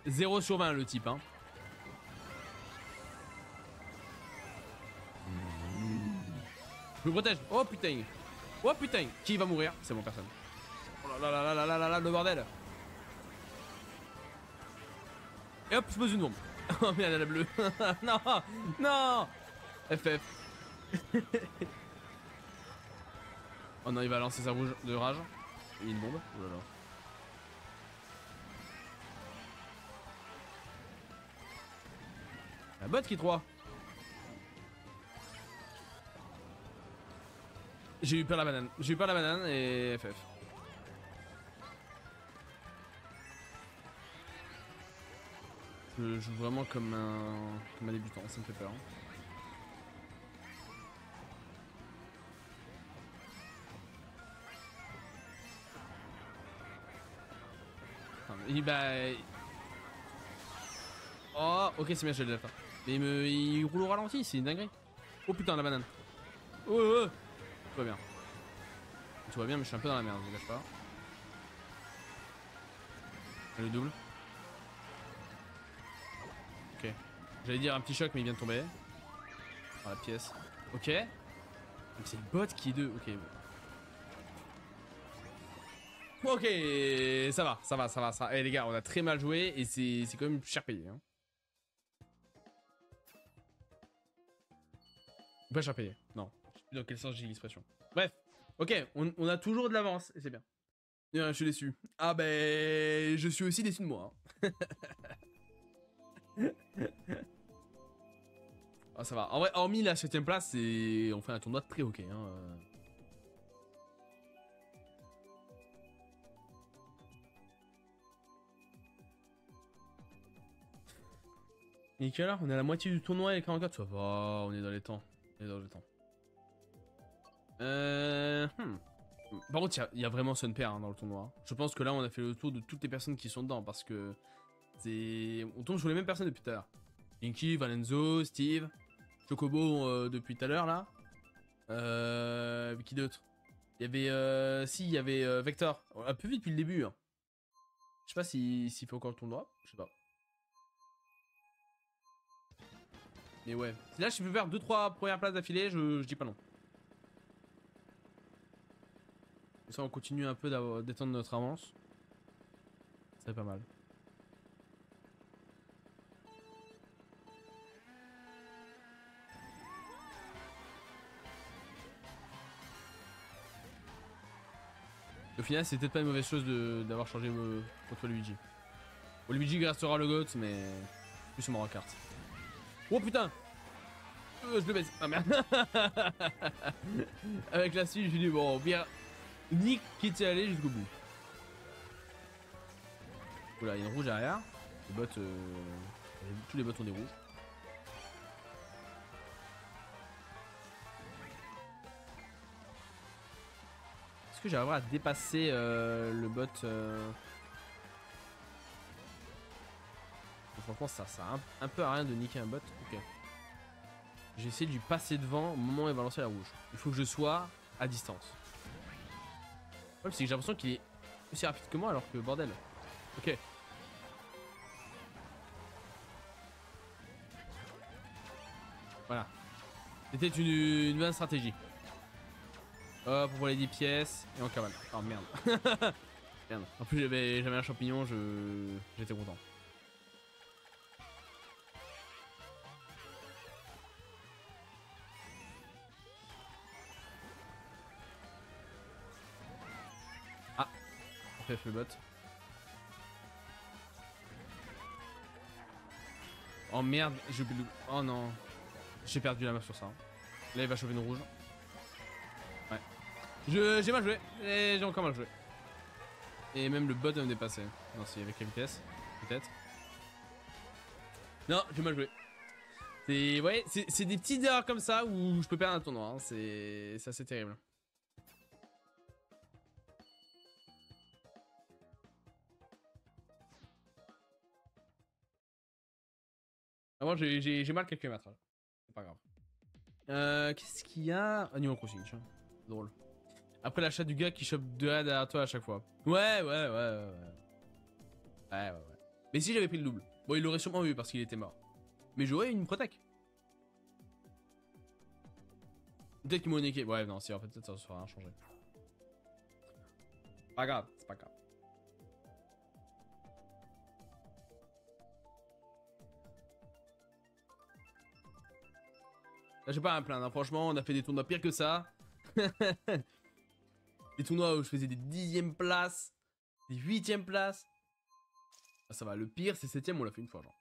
« 0 sur 20 le type, hein. Je me protège. Oh putain. Oh putain. Qui va mourir? C'est bon, personne. Oh là là là là là là là, le bordel. Et hop, je pose une bombe. Oh merde, la bleue. Non, non. FF. Oh non, il va lancer sa rouge de rage. Il y a une bombe. Oh là là. La botte qui est 3. J'ai eu peur la banane. J'ai eu peur la banane et FF. Je joue vraiment comme un débutant, ça me fait peur. Oh, ok, c'est bien, j'ai le delta. Mais il roule au ralenti, c'est une dinguerie. Oh putain, la banane. Oh, oh, oh. Tout va bien. Tout va bien, mais je suis un peu dans la merde, je vous cache pas. Le double. Ok. J'allais dire un petit choc, mais il vient de tomber. Dans la pièce. Ok. C'est le bot qui est 2. Ok. Ok, ça va, ça va, ça va, ça va. Eh les gars, on a très mal joué et c'est quand même cher payé. Hein. Pas cher payé, non. Je sais plus dans quel sens j'ai l'expression. Bref, ok, on a toujours de l'avance et c'est bien. Je suis déçu. Ah ben, je suis aussi déçu de moi. Hein. Ah ça va. En vrai, hormis la 7ème place, on fait un tournoi très ok. Hein. Et quelle heure? On est à la moitié du tournoi et 44. Ça va, on est dans les temps. On est dans les temps. Par contre, il y a vraiment Son Père hein, dans le tournoi. Je pense que là, on a fait le tour de toutes les personnes qui sont dedans parce que on tombe sur les mêmes personnes depuis tout à l'heure. Inky, Valenzo, Steve, Chocobo depuis tout à l'heure là. Qui d'autre? Il y avait il y avait Vector. Un peu vite depuis le début. Hein. Je sais pas s'il fait encore le tournoi. Je sais pas. Mais ouais. Là, je peux faire 2-3 premières places d'affilée, je dis pas non. Et ça, on continue un peu d'étendre notre avance. C'est pas mal. Au final, c'est peut-être pas une mauvaise chose d'avoir changé contre Luigi. Bon, Luigi restera le GOAT, mais plus sur Mario Kart. Oh putain! Je le baisse. Ah merde! Avec la suite, je lui dis bon, au pire, Nick qui t'y allé jusqu'au bout. Oula, il y a une rouge derrière. Les bottes. Tous les bottes ont des rouges. Est-ce que j'arriverai à dépasser le bot Franchement, ça sert un peu à rien de niquer un bot. Ok. J'ai essayé de lui passer devant au moment où il va lancer la rouge. Il faut que je sois à distance. Le problème, c'est que j'ai l'impression qu'il est aussi rapide que moi alors que bordel. Ok. Voilà. C'était une bonne stratégie. Hop, pour les 10 pièces et on cavale. Oh merde. Merde. En plus, j'avais un champignon, j'étais content. Ah, on fait le bot. Oh merde, j'ai oublié de... Oh non. J'ai perdu la main sur ça. Là, il va chauffer une rouge. Ouais. J'ai mal joué. Et j'ai encore mal joué. Et même le bot va me dépasser. Non, si, avec la vitesse. Peut-être. Non, j'ai mal joué. C'est... Ouais, c'est des petites erreurs comme ça où je peux perdre un tournoi. Hein. C'est assez terrible. Ah, moi, j'ai mal quelques mètres. C'est pas grave. Qu'est-ce qu'il y a? Animal Crossing, tiens. Drôle. Après l'achat du gars qui chope de là derrière toi à chaque fois. Ouais. Ouais. Mais si j'avais pris le double. Bon, il l'aurait sûrement eu parce qu'il était mort. Mais j'aurais une protec. Peut-être qu'ils m'ont niqué. Ouais, non, si, en fait, peut-être ça sera rien changé. Pas grave, c'est pas grave. Là, j'ai pas à me plaindre, hein. Franchement, on a fait des tournois pires que ça. Des tournois où je faisais des 10e places, des 8e places. Ah, ça va, le pire, c'est 7e, on l'a fait une fois, genre.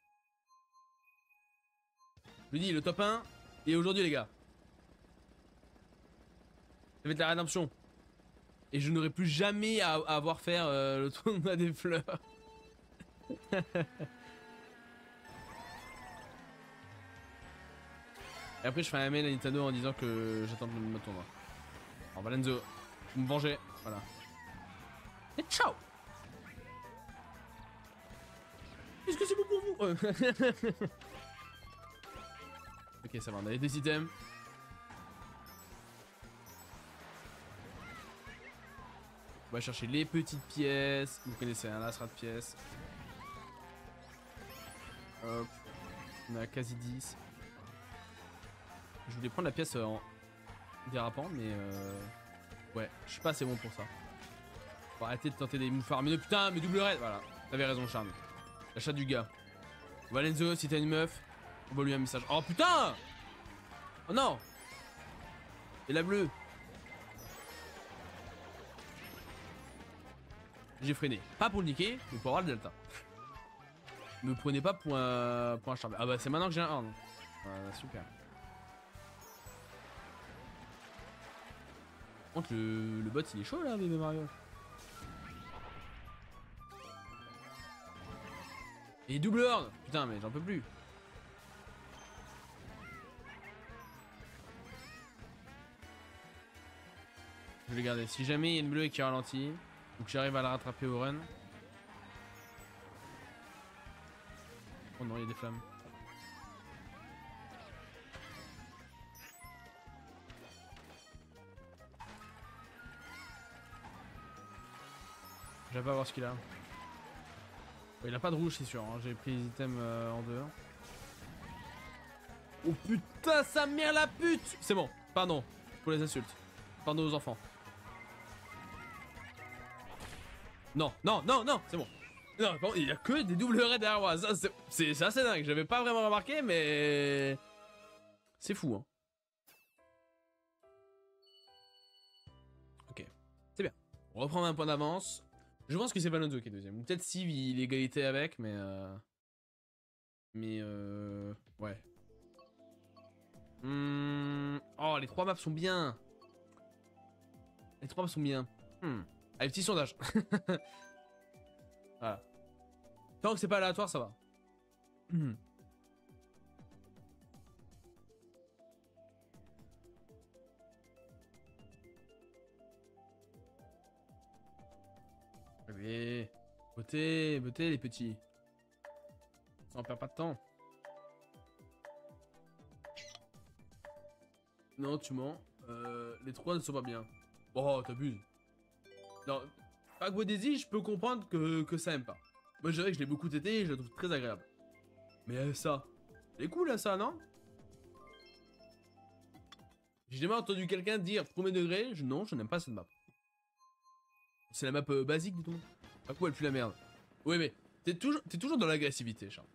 Je lui dis, le top 1, et aujourd'hui, les gars. Ça va être la rédemption. Et je n'aurai plus jamais à avoir faire le tournoi des fleurs. Et après, je ferai un mail à Nintendo en disant que j'attends le tournoi. Alors, Valenzo, vous me vengez. Voilà. Et ciao! Est-ce que c'est bon pour vous? Ok, ça va, on a les 2 items. On va chercher les petites pièces. Vous connaissez un lastra de pièces. Hop. On a quasi 10. Je voulais prendre la pièce en dérapant, mais ouais, je suis pas assez bon pour ça. Faut arrêter de tenter des moves faramineux. Putain, mais double raid. Voilà, t'avais raison, Charme. L'achat du gars. Valenzo, si t'as une meuf, envoie lui un message. Oh putain! Oh non! Et la bleue. J'ai freiné. Pas pour le niquer, mais pour avoir le delta. Me prenez pas pour un charme. Ah bah c'est maintenant que j'ai un horn. Voilà, super. Par contre le bot il est chaud là, bébé Mario. Et double horn. Putain mais j'en peux plus. Je vais le garder. Si jamais il y a une bleue qui ralentit, ou que j'arrive à la rattraper au run. Oh non, il y a des flammes. J'avais pas voir ce qu'il a. Il a pas de rouge, c'est sûr. Hein. J'ai pris les items en dehors. Oh putain, sa mère la pute! C'est bon, pardon pour les insultes. Pardon aux enfants. Non, c'est bon. Non, par contre, il y a que des doubles raids derrière moi. Ça, c'est assez dingue. J'avais pas vraiment remarqué, mais. C'est fou, hein. Ok. C'est bien. On reprend un point d'avance. Je pense que c'est Valonzo qui est deuxième. Ou peut-être Steve, il est égalité avec, mais. Ouais. Oh, les 3 maps sont bien. Les 3 maps sont bien. Allez, petit sondage. Voilà. Tant que c'est pas aléatoire, ça va. Allez. Votez, votez les petits. Ça en perd pas de temps. Non, tu mens. Les 3 ne sont pas bien. Oh, t'abuses. Non, Agua Daisy, je peux comprendre que ça aime pas. Moi, je dirais que je l'ai beaucoup tété et je la trouve très agréable. Mais ça, c'est cool, là, ça, non? J'ai jamais entendu quelqu'un dire premier degré, non, je n'aime pas cette map. C'est la map basique, du tout. À quoi elle pue la merde? Oui, mais t'es toujours dans l'agressivité, Charles.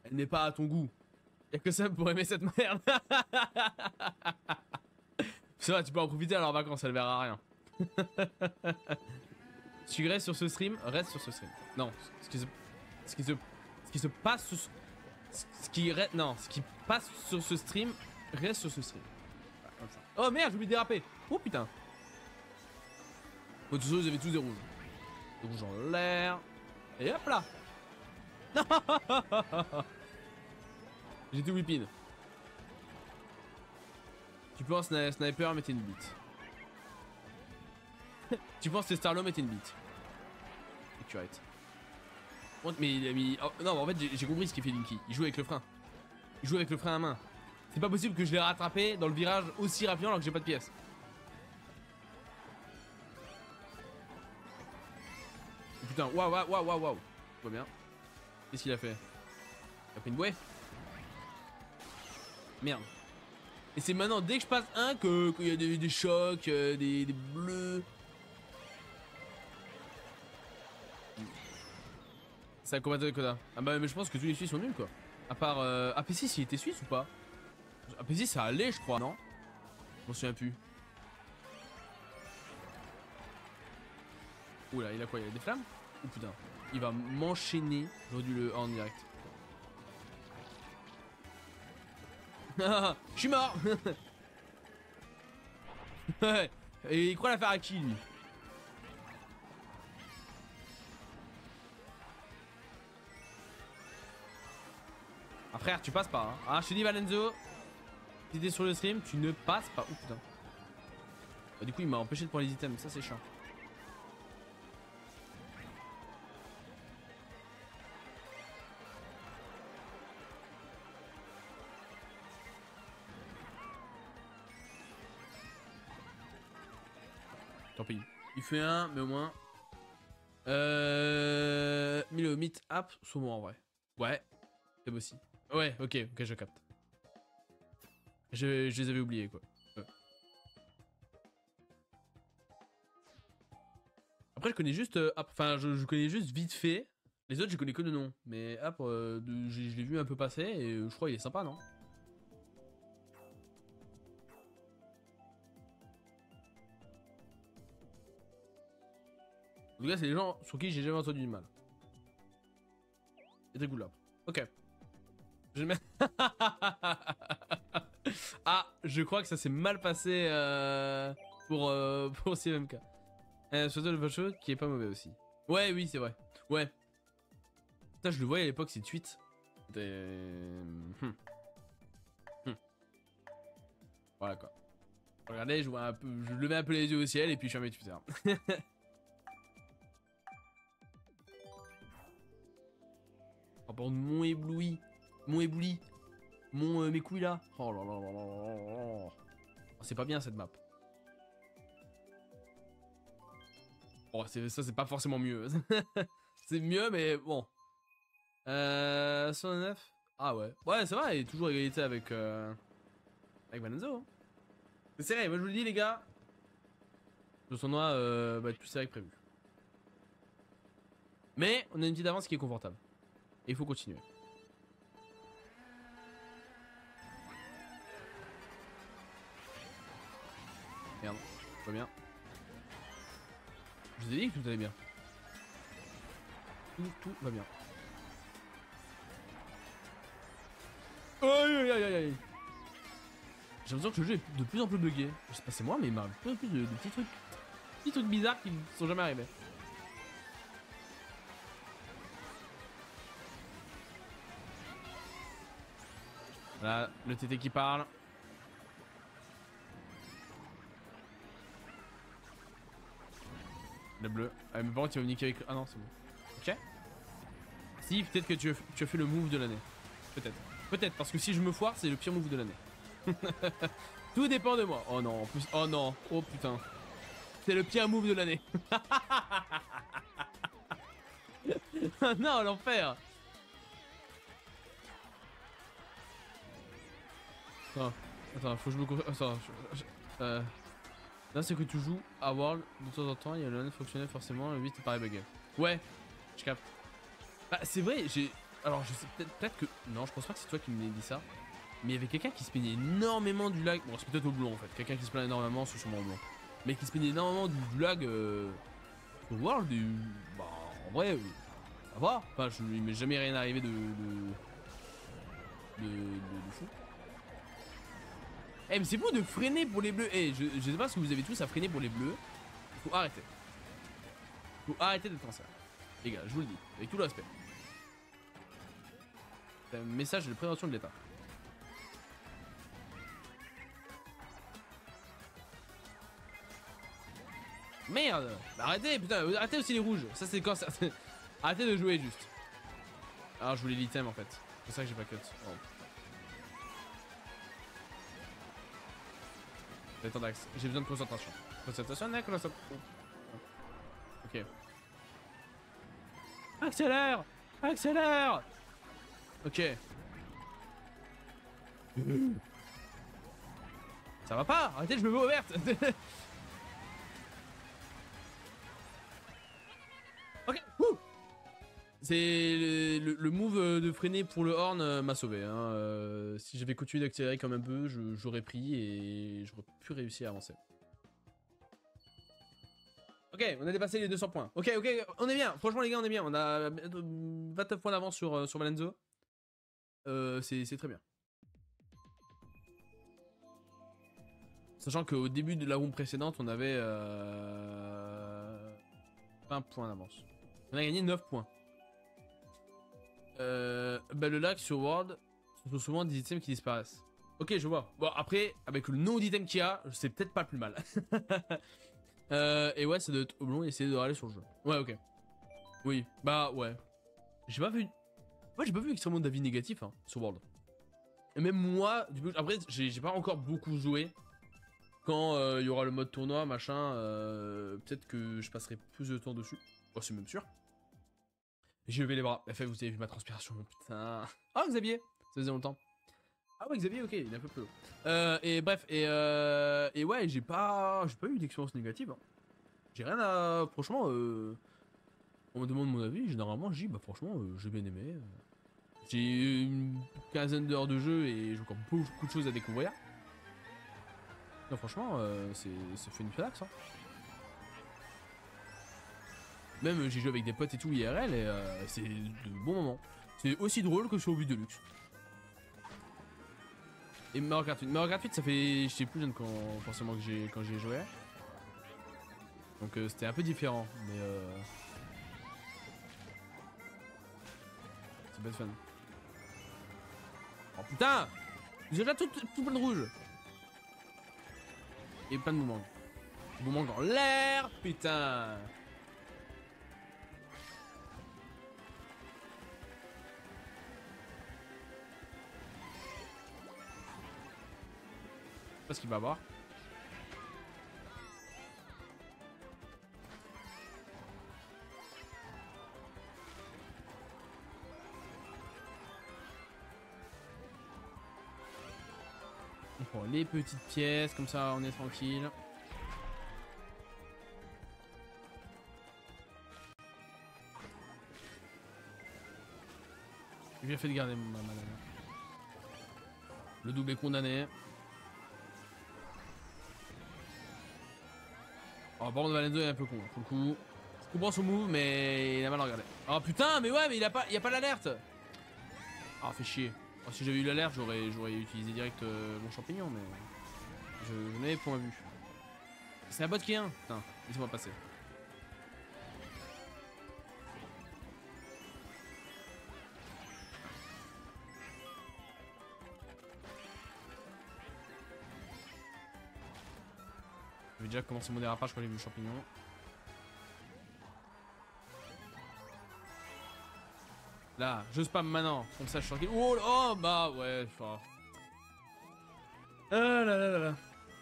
Elle n'est pas à ton goût. Y'a que ça pour aimer cette merde. C'est vrai, tu peux en profiter à leurs vacances, elle verra rien. Si tu restes sur ce stream, reste sur ce stream. Non, ce qui se passe sur ce qui passe sur ce stream, reste sur ce stream. Voilà, comme ça. Oh merde, j'ai oublié de déraper. Oh putain. Bon, tous vous avez tous des rouges. Des rouges en l'air. Et hop là. J'étais whippin. Tu penses sniper, mettez une bite. Tu penses que Starlo, mettez une bite. Accurate. Mais il a mis. Oh, non, en fait, j'ai compris ce qu'il fait Linky. Il joue avec le frein. Il joue avec le frein à main. C'est pas possible que je l'ai rattrapé dans le virage aussi rapidement alors que j'ai pas de pièces. Oh, putain, waouh. Tout va bien. Qu'est-ce qu'il a fait? Il a pris une bouée? Merde. Et c'est maintenant, dès que je passe un, qu'il y a des chocs, des bleus. C'est un combattant de Koda. Ah bah mais je pense que tous les Suisses sont nuls quoi. À part AP6 il était suisse ou pas? AP6 ça allait je crois, non? Je m'en souviens plus. Oula il a quoi? Il a des flammes? Oh putain. Il va m'enchaîner. J'aurais dû le en direct. Je suis mort. Et il croit la faire à qui lui? Ah frère tu passes pas hein. Ah je te dis Valenzo, si t'es sur le stream tu ne passes pas. Oh putain. Bah, du coup il m'a empêché de prendre les items, ça c'est chiant. Tant pis. Il fait un mais au moins. Milo meet app saumon en vrai. Ouais. C'est aussi. Ouais, ok, je capte. Je les avais oubliés quoi. Après je connais juste App, enfin je connais juste vite fait. Les autres je connais que de nom. Mais App, je l'ai vu un peu passer et je crois qu'il est sympa non? En tout cas c'est les gens sur qui j'ai jamais entendu du mal. C'est très cool là. Ok. Je mets... Ah, je crois que ça s'est mal passé pour CMK. Surtout le Vacho qui est pas mauvais aussi. Ouais, oui, c'est vrai. Ouais. Putain, je le voyais à l'époque, c'est tweet. Voilà quoi. Regardez, je vois un peu, je levais un peu les yeux au ciel et puis je suis en Twitter. Oh, pardon, mon ébloui. Mon ébloui. Mes couilles là. Oh là là là là là là. Oh, c'est pas bien cette map. Oh, ça c'est pas forcément mieux. C'est mieux mais bon. 109. Ah ouais. Ouais, ça va, il est toujours égalité avec Vanenzo. Hein. C'est serré, moi je vous le dis les gars. Le tournoi va être plus serré que prévu. Mais on a une petite avance qui est confortable. Et il faut continuer. Merde, tout va bien. Je vous ai dit que tout allait bien. Tout va bien. Aïe aïe aïe aïe. J'ai l'impression que le jeu est de plus en plus bugué. Je sais pas c'est moi mais il m'arrive de plus en plus de petits trucs. Petits trucs bizarres qui ne sont jamais arrivés. Voilà, le TT qui parle. Le bleu. Ah, mais par contre, il va me niquer avec. Ah non, c'est bon. Ok. Si, peut-être que tu as fait le move de l'année. Peut-être. Peut-être, parce que si je me foire, c'est le pire move de l'année. Tout dépend de moi. Oh non, en plus. Oh non. Oh putain. C'est le pire move de l'année. Non, l'enfer. Attends, faut que je me concentre. Attends, là, c'est que tu joues à World de temps en temps, il y a le 9 fonctionnel forcément, le 8 est pareil bugué. Ouais, je capte. Bah, c'est vrai, j'ai. Alors, je sais peut-être que. Non, je pense pas que c'est toi qui me dit ça. Mais il y avait quelqu'un qui se plaignait énormément du lag. Bon, c'est peut-être au blond en fait. Quelqu'un qui se plaint énormément, c'est sûrement au blond. Mais qui se plaignait énormément du lag sur World. Et, bah, en vrai, ça va. Enfin, il m'est jamais rien arrivé de fou. Eh mais c'est beau de freiner pour les bleus. Eh je sais pas ce que vous avez tous à freiner pour les bleus. Faut arrêter. Faut arrêter d'être cancer. Les gars, je vous le dis, avec tout le respect. C'est un message de prévention de l'État. Merde. Bah arrêtez putain, arrêtez aussi les rouges. Ça c'est cancer. Arrêtez de jouer juste. Alors je voulais l'item en fait. C'est ça que j'ai pas cut. Oh. Attends d'axe, j'ai besoin de concentration. Concentration, ok. Accélère. Accélère. Ok. Ça va pas. Arrêtez, je me veux verte. Ok. C'est le move de freiner pour le horn m'a sauvé. Hein. Si j'avais continué d'accélérer comme un peu, j'aurais pris et j'aurais pu réussir à avancer. Ok, on a dépassé les 200 points. Ok, on est bien. Franchement, les gars, on est bien. On a 29 points d'avance sur Valenzo. C'est très bien. Sachant qu'au début de la room précédente, on avait 20 points d'avance. On a gagné 9 points. Bah le lag sur World, ce sont souvent des items qui disparaissent. Ok, je vois. Bon, après, avec le nombre d'items qu'il y a, c'est peut-être pas le plus mal. Et ouais, ça doit être oblong et essayer de râler sur le jeu. Ouais, ok. Oui, bah ouais. J'ai pas vu. Ouais, j'ai pas vu extrêmement d'avis négatifs hein, sur World. Et même moi, du coup, après, j'ai pas encore beaucoup joué. Quand il y aura le mode tournoi, machin, peut-être que je passerai plus de temps dessus. Oh, c'est même sûr. J'ai levé les bras. Fait, vous avez vu ma transpiration, putain. Ah, Xavier, ça faisait longtemps. Ah ouais, Xavier, ok, il est un peu plus haut. Et bref, et ouais, j'ai pas eu d'expérience négative. Hein. J'ai rien à. Franchement, on me demande mon avis. Généralement, je dis, bah franchement, j'ai bien aimé. J'ai une quinzaine d'heures de jeu et j'ai encore beaucoup de choses à découvrir. Non, franchement, c'est fait une flax. Hein. Même j'ai joué avec des potes et tout IRL et c'est de bons moments. C'est aussi drôle que sur Obus Deluxe. Et Mario Kart 8. Mario Kart 8 ça fait. J'étais plus jeune forcément quand j'y ai joué. Donc c'était un peu différent. Mais c'est pas de fun. Oh putain. J'ai déjà tout plein de rouge. Et plein de boomerangs. Boomerang dans l'air. Putain. Je sais pas ce qu'il va avoir. On prend les petites pièces, comme ça on est tranquille. bien fait de garder ma banane. Le double est condamné. Oh, par contre, Valenzo est un peu con, pour le coup. Je comprends son move, mais il a mal regardé. Oh putain, mais ouais, mais il a pas l'alerte. Ah, fait chier. Oh, si j'avais eu l'alerte, j'aurais utilisé direct mon champignon, mais je n'avais point vu. C'est un bot qui est un. Putain, laissez-moi passer. J'avais déjà commencé mon dérapage quand j'ai vu le champignon. Là, je spam maintenant. Comme ça, je suis tranquille. Oh, bah ouais. Oh. Ah là là là là.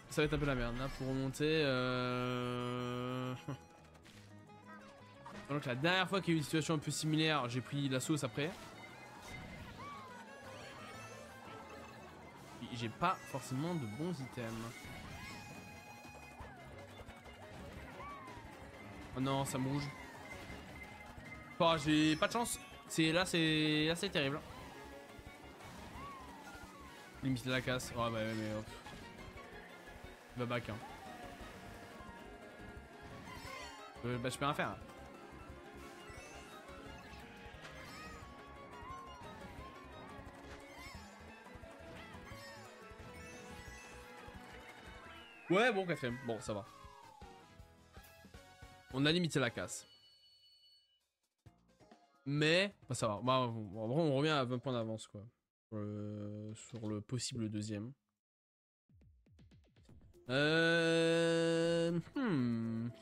Ça va être un peu la merde là pour remonter. Donc la dernière fois qu'il y a eu une situation un peu similaire, j'ai pris la sauce après. J'ai pas forcément de bons items. Oh non, ça me rouge. Oh, j'ai pas de chance. C'est assez terrible. Limite la casse. Oh bah ouais, mais il va back hein. Bah je peux rien faire. Ouais bon quatrième. Bon ça va. On a limité la casse. Mais bah, ça va. Bah, on revient à 20 points d'avance quoi. Sur le possible deuxième.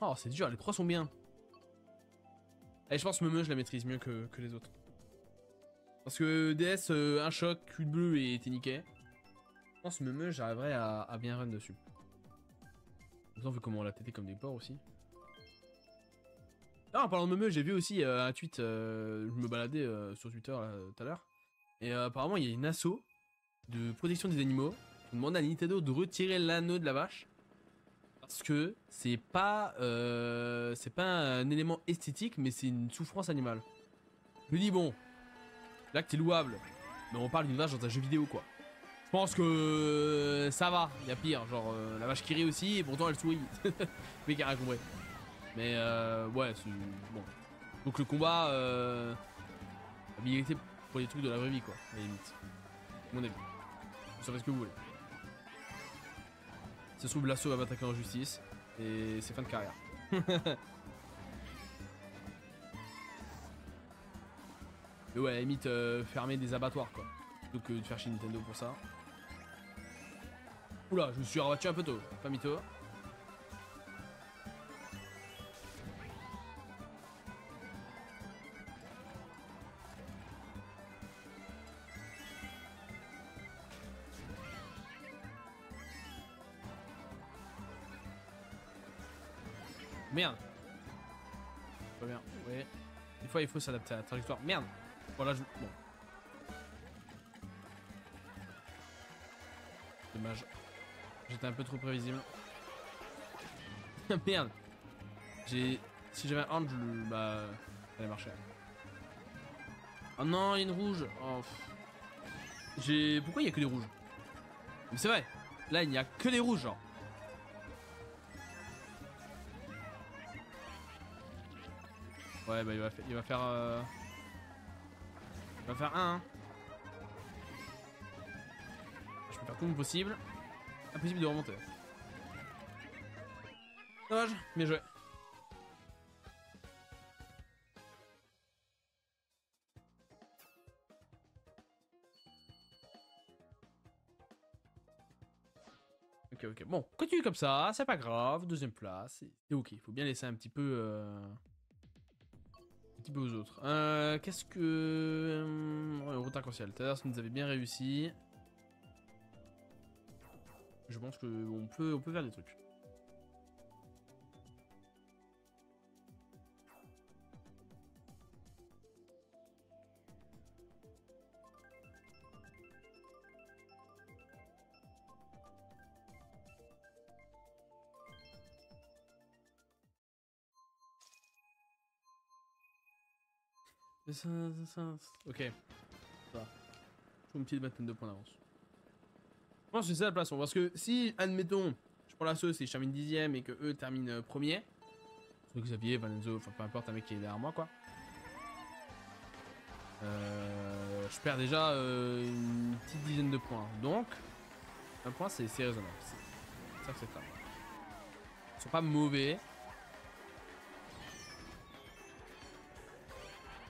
Oh c'est dur, les 3 sont bien. Et je pense que Meumeu je la maîtrise mieux que les autres. Parce que DS, un choc, cul de bleu et t'es niqué. Je pense que Meumeu j'arriverai à bien run dessus. Vous avez vu comment on l'a tété comme des porcs aussi. Ah, en parlant de Meumeu, j'ai vu aussi un tweet, je me baladais sur Twitter tout à l'heure. Et apparemment il y a une asso de protection des animaux qui demande à Nintendo de retirer l'anneau de la vache. Parce que c'est pas un élément esthétique, mais c'est une souffrance animale. Je me dis bon, l'acte est louable, mais on parle d'une vache dans un jeu vidéo quoi. Je pense que ça va, il y a pire, genre la vache qui rit aussi et pourtant elle sourit. Mais qui a rien compris. Mais ouais, c'est bon. Donc le combat, habilité pour des trucs de la vraie vie quoi, à la limite. Mon avis. Vous savez ce que vous voulez. Ça se trouve l'assaut va m'attaquer en justice et c'est fin de carrière. Mais ouais, à la limite fermer des abattoirs quoi. Plutôt que de faire chez Nintendo pour ça. Oula, je me suis rabattu un peu tôt, pas mytho. Merde. Pas bien, ouais. Des fois il faut s'adapter à la trajectoire. Merde. Voilà, bon. Dommage. J'étais un peu trop prévisible. Merde. Si j'avais un hand, bah... ça allait marcher. Oh non, il y a une rouge. Oh, pourquoi il y a que des rouges? Mais c'est vrai. Là, il n'y a que des rouges, genre. Ouais, bah il va faire... Il va faire un, hein. Je peux faire tout mon possible. Impossible de remonter. Dommage, bien joué. Ok. Bon, continue comme ça, c'est pas grave. Deuxième place, c'est ok. Il faut bien laisser un petit peu... Un petit peu aux autres. Qu'est-ce que... Ouais, route arc-en-ciel. Tout à l'heure, ça nous avait bien réussi. Je pense qu'on peut faire des trucs. Ok. Ça va. Faut une petite vingtaine de points d'avance. Je pense que c'est ça la place. Parce que si, admettons, je prends la sauce et je termine 10ème et que eux terminent premier, soit Xavier, Valenzo, enfin peu importe, un mec qui est derrière moi quoi. Je perds déjà une petite dizaine de points. Donc, un point c'est raisonnable. C'est acceptable. Ils sont pas mauvais.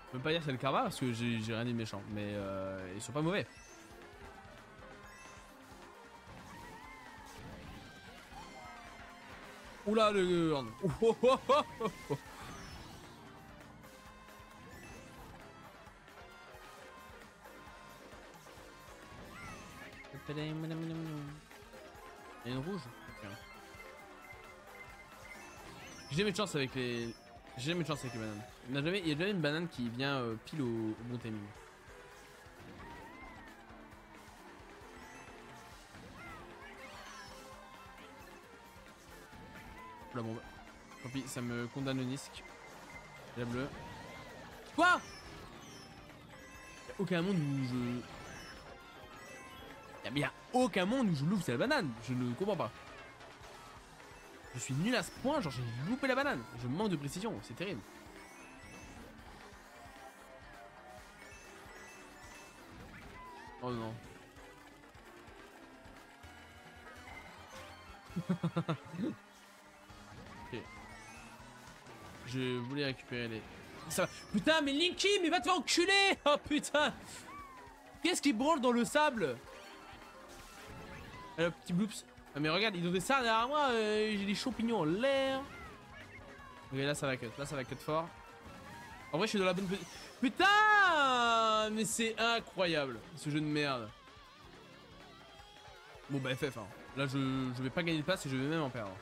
Je peux pas dire que c'est le karma parce que j'ai rien dit de méchant. Mais ils sont pas mauvais. Oula le... Oh, oh, oh, oh, oh. Il y a une rouge. Okay. J'ai jamais de chance avec les... J'ai jamais de chance avec les bananes. Il y a jamais une banane qui vient pile au bon timing. La bombe. Tant pis, ça me condamne le nisque. La bleue. Quoi? Y'a aucun monde où je... Y'a bien aucun monde où je loupe la banane. Je ne comprends pas. Je suis nul à ce point, genre j'ai loupé la banane. Je manque de précision, c'est terrible. Oh non. Ok. Je voulais récupérer les... Ça va. Putain, mais Linky, mais va te faire enculer. Oh putain. Qu'est-ce qui branle dans le sable? Alors, petit bloops. Ah, mais regarde, ils ont des sards derrière moi, j'ai des champignons en l'air. Ok, là ça va cut, fort. En vrai, je suis dans la bonne... Putain. Mais c'est incroyable, ce jeu de merde. Bon bah FF, hein. Là je vais pas gagner de place et je vais même en perdre.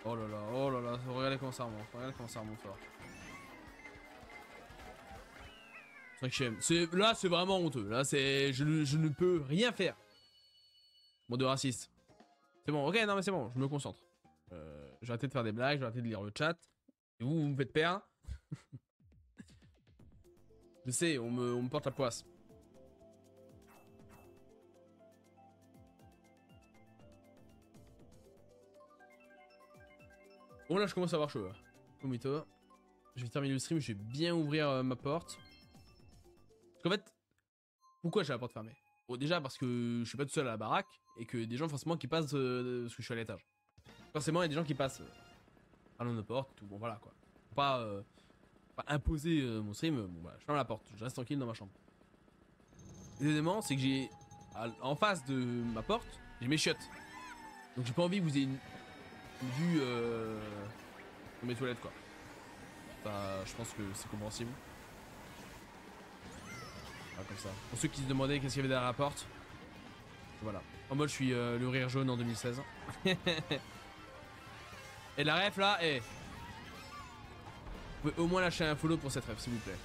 Oh là là, regardez comment ça remonte, fort. 5ème, là c'est vraiment honteux, là c'est... Je ne peux rien faire. Bon, de raciste. C'est bon, ok, non mais c'est bon, je me concentre. J'ai arrêté de faire des blagues, j'ai arrêté de lire le chat. Et vous me faites perdre. Je sais, on me porte la poisse. Bon là je commence à avoir chaud. Au mytho. Je vais terminer le stream, je vais bien ouvrir ma porte. Parce qu'en fait, pourquoi j'ai la porte fermée? Bon déjà parce que je suis pas tout seul à la baraque et que des gens forcément qui passent parce que je suis à l'étage. Forcément il y a des gens qui passent à nos portes, tout bon voilà quoi. Faut pas imposer mon stream, bon voilà, je ferme la porte, je reste tranquille dans ma chambre. Et deuxièmement c'est que j'ai en face de ma porte, j'ai mes chiottes. Donc j'ai pas envie que vous ayez une vue dans mes toilettes quoi. Bah, je pense que c'est compréhensible. Ah, comme ça. Pour ceux qui se demandaient qu'est-ce qu'il y avait derrière la porte. Voilà. En mode je suis le rire jaune en 2016. Et la ref là, vous pouvez au moins lâcher un follow pour cette ref s'il vous plaît.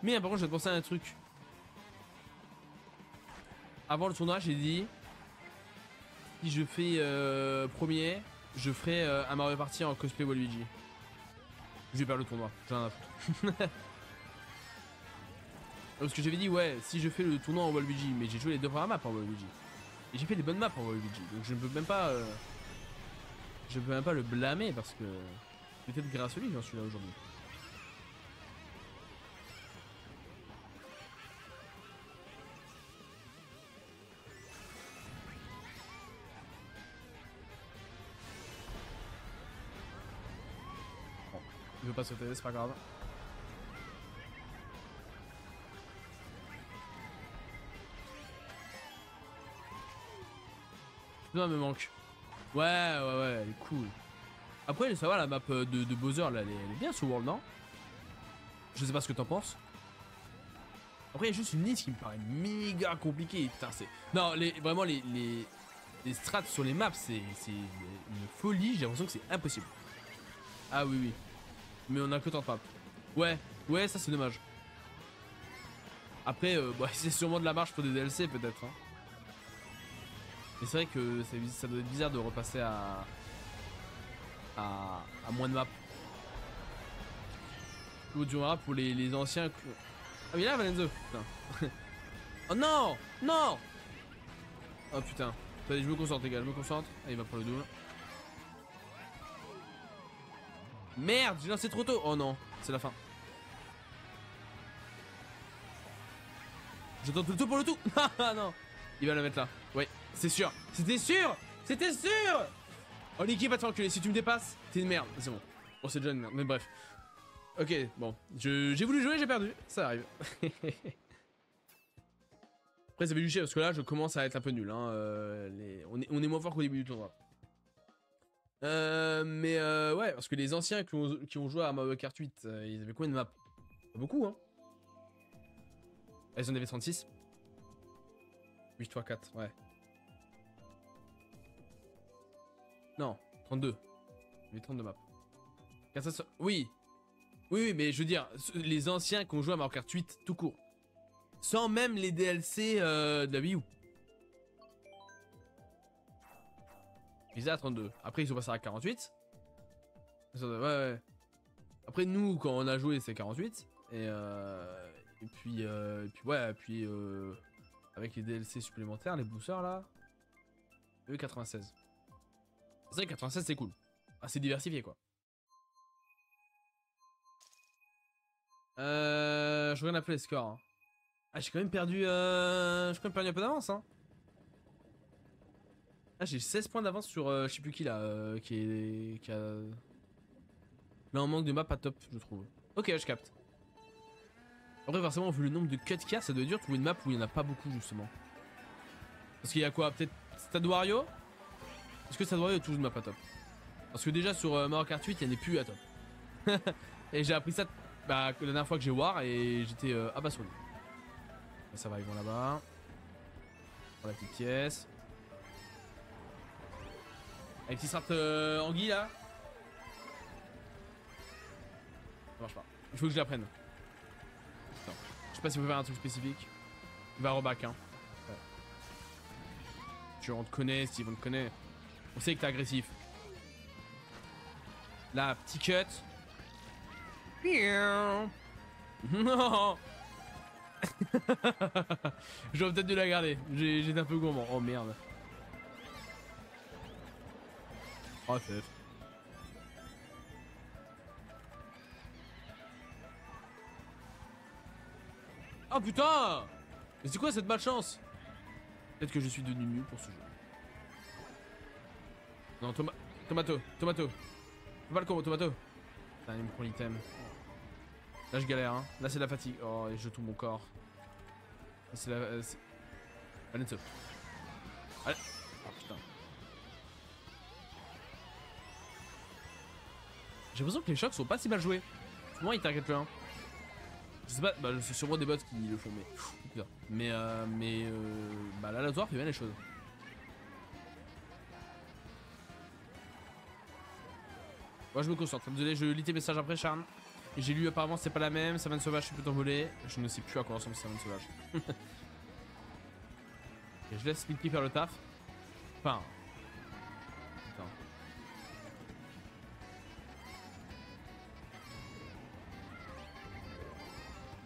Mais par contre je vais te penser à un truc. Avant le tournoi j'ai dit, si je fais premier, je ferai un Mario Party en cosplay Waluigi. Je vais perdre le tournoi, j'en ai rien à foutre. Parce que j'avais dit ouais, si je fais le tournoi en Waluigi, mais j'ai joué les deux premières maps en Waluigi. Et j'ai fait des bonnes maps en Waluigi, donc je ne peux même pas... je peux même pas le blâmer parce que... Peut-être grâce à lui j'en suis là aujourd'hui. Je veux pas sauter, c'est pas grave. Non, me manque. Ouais, elle est cool. Après, ça va, la map de Bowser, là, elle est bien sur World, non? Je sais pas ce que t'en penses. Après, il y a juste une liste qui me paraît méga compliquée. Putain, c'est... Non, vraiment, les strats sur les maps, c'est une folie. J'ai l'impression que c'est impossible. Ah oui. Mais on a que 30 maps. Ouais, ça c'est dommage. Après, bah, c'est sûrement de la marche pour des DLC peut-être. Hein. Mais c'est vrai que ça doit être bizarre de repasser à moins de maps. Ou du moins pour les anciens. Ah mais là Valenzo, putain. Oh non. Non. Oh putain. Allez, je me concentre les gars, je me concentre. Ah, il va prendre le double. Merde, j'ai lancé trop tôt. Oh non, c'est la fin. J'attends tout le tout pour le tout. Ah non. Il va la mettre là. Ouais, c'est sûr. C'était sûr. C'était sûr. Oh Niki va te faire enculer. Si tu me dépasses, t'es une merde. C'est bon. Oh c'est déjà une merde. Mais bref. Ok, bon. J'ai voulu jouer, j'ai perdu. Ça arrive. Après ça fait du chier parce que là je commence à être un peu nul. Hein. On est moins fort qu'au début du tournoi. Ouais, parce que les anciens qui ont joué à Mario Kart 8, ils avaient combien de maps? Pas beaucoup, hein. Ils en avaient 36. 8 x 4, ouais. Non, 32. Il y avait 32 maps. Oui. Oui, mais je veux dire, les anciens qui ont joué à Mario Kart 8 tout court. Sans même les DLC de la Wii U. Ils étaient à 32. Après, ils sont passés à 48. Ouais. Après, nous, quand on a joué, c'est 48. Et puis avec les DLC supplémentaires, les boosters là. Eux, 96. C'est vrai que 96, c'est cool. Assez diversifié, quoi. Je regarde un peu les scores. Hein. Ah, j'ai quand même perdu. J'ai quand même perdu un peu d'avance, hein. Ah, j'ai 16 points d'avance sur je sais plus qui là, qui a. Là, on manque de map à top, je trouve. Ok, je capte. Après, forcément, vu le nombre de cuts qu'il y a, ça doit être dur de trouver une map où il n'y en a pas beaucoup, justement. Parce qu'il y a quoi? Peut-être Stade Wario? Est-ce que Stade Wario est toujours une map à top? Parce que déjà, sur Mario Kart 8, il n'y en a plus à top. Et j'ai appris ça la dernière fois que j'ai War et j'étais abasourdi. Ça va, ils vont là-bas. Pour la petite pièce. Avec petit strat anguille là. Ça marche pas. Il faut que je l'apprenne. Non. Je sais pas s'il faut faire un truc spécifique. Il va reback hein. Ouais. On te connaît, Steve, on te connaît. On sait que t'es agressif. Là, petit cut. Non. J'aurais peut-être dû la garder. J'étais un peu gourmand. Oh merde. Oh FF. Oh putain. Mais c'est quoi cette malchance? Peut-être que je suis devenu mieux pour ce jeu. Non, Tomato. Fais pas le combo, Tomato. Putain, il me prend l'item. Là, je galère, hein. Là, c'est la fatigue. Oh, et je tombe mon corps. C'est la. Allez, Allez. Oh putain. J'ai l'impression que les chocs sont pas si mal joués. Souvent, ils targetent le 1. Je sais pas, bah, c'est sûrement des bots qui le font, mais. Putain. Bah, l'aléatoire fait bien les choses. Moi je me concentre, désolé, je lis tes messages après, Charles. J'ai lu apparemment c'est pas la même, Savane Sauvage, je peux t'envoler. Je ne sais plus à quoi ressemble Savane Sauvage. Et je laisse Spinky faire le taf. Enfin. Putain.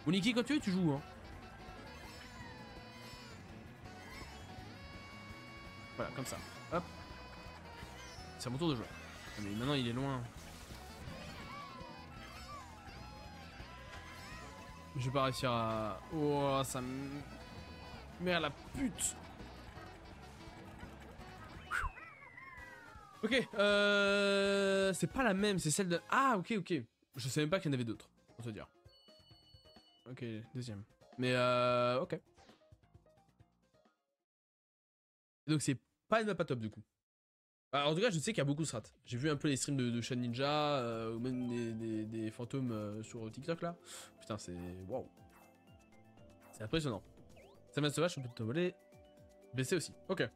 Uniki, quand tu joues, hein. Voilà, comme ça. Hop. C'est à mon tour de jouer. Mais maintenant il est loin. Je vais pas réussir à... Oh, ça me... Merde la pute. Ok, c'est pas la même, c'est celle de... Ah, ok. Je savais même pas qu'il y en avait d'autres, pour te dire. Ok, deuxième. Mais ok. Donc c'est pas une map pas top du coup. Alors, en tout cas, je sais qu'il y a beaucoup de strats. J'ai vu un peu les streams de Shan Ninja, ou même des fantômes sur TikTok là. Putain, c'est... Waouh. C'est impressionnant. Ça m'a sauvage, je peux te voler. BC aussi, ok.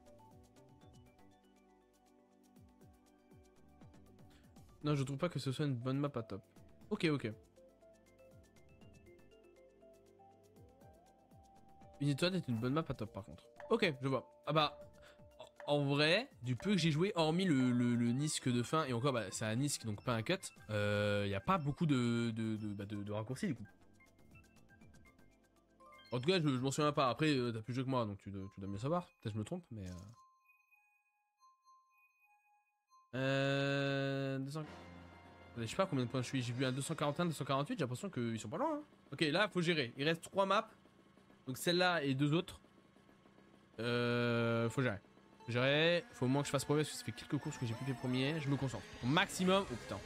Non, je trouve pas que ce soit une bonne map à top. Ok. Une étoile est une bonne map à top par contre. Ok, je vois. Ah bah... en vrai, du peu que j'ai joué, hormis le Nisk de fin, et encore, bah, c'est un Nisk, donc pas un cut, y a pas beaucoup de raccourcis, du coup. En tout cas, je m'en souviens pas. Après, t'as plus de jeu que moi, donc tu dois mieux savoir. Peut-être que je me trompe, mais... 200... Je sais pas combien de points je suis. J'ai vu un 241, 248, j'ai l'impression qu'ils sont pas loin. Hein. Ok, là, faut gérer. Il reste 3 maps. Donc celle-là et 2 autres. Faut gérer. Faut gérer. Faut au moins que je fasse premier, parce que ça fait quelques courses que j'ai plus fait premier. Je me concentre. Au maximum... Oh putain.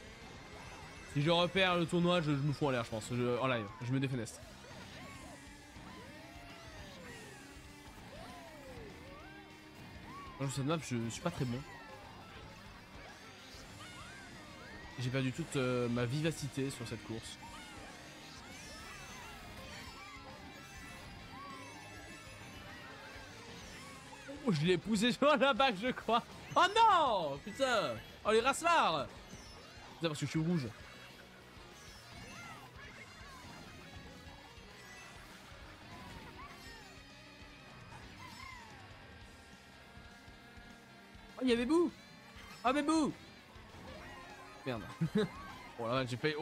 Si je repère le tournoi, je me fous en l'air, je pense. En live. Je me défeneste. Dans cette map, je suis pas très bon. J'ai perdu toute ma vivacité sur cette course. Oh, je l'ai poussé sur la bague, je crois. Oh non! Putain! Oh, les racelards! Putain, parce que je suis rouge. Oh, il y avait Bou! Ah, mais Bou! Merde. Oh là, j'ai failli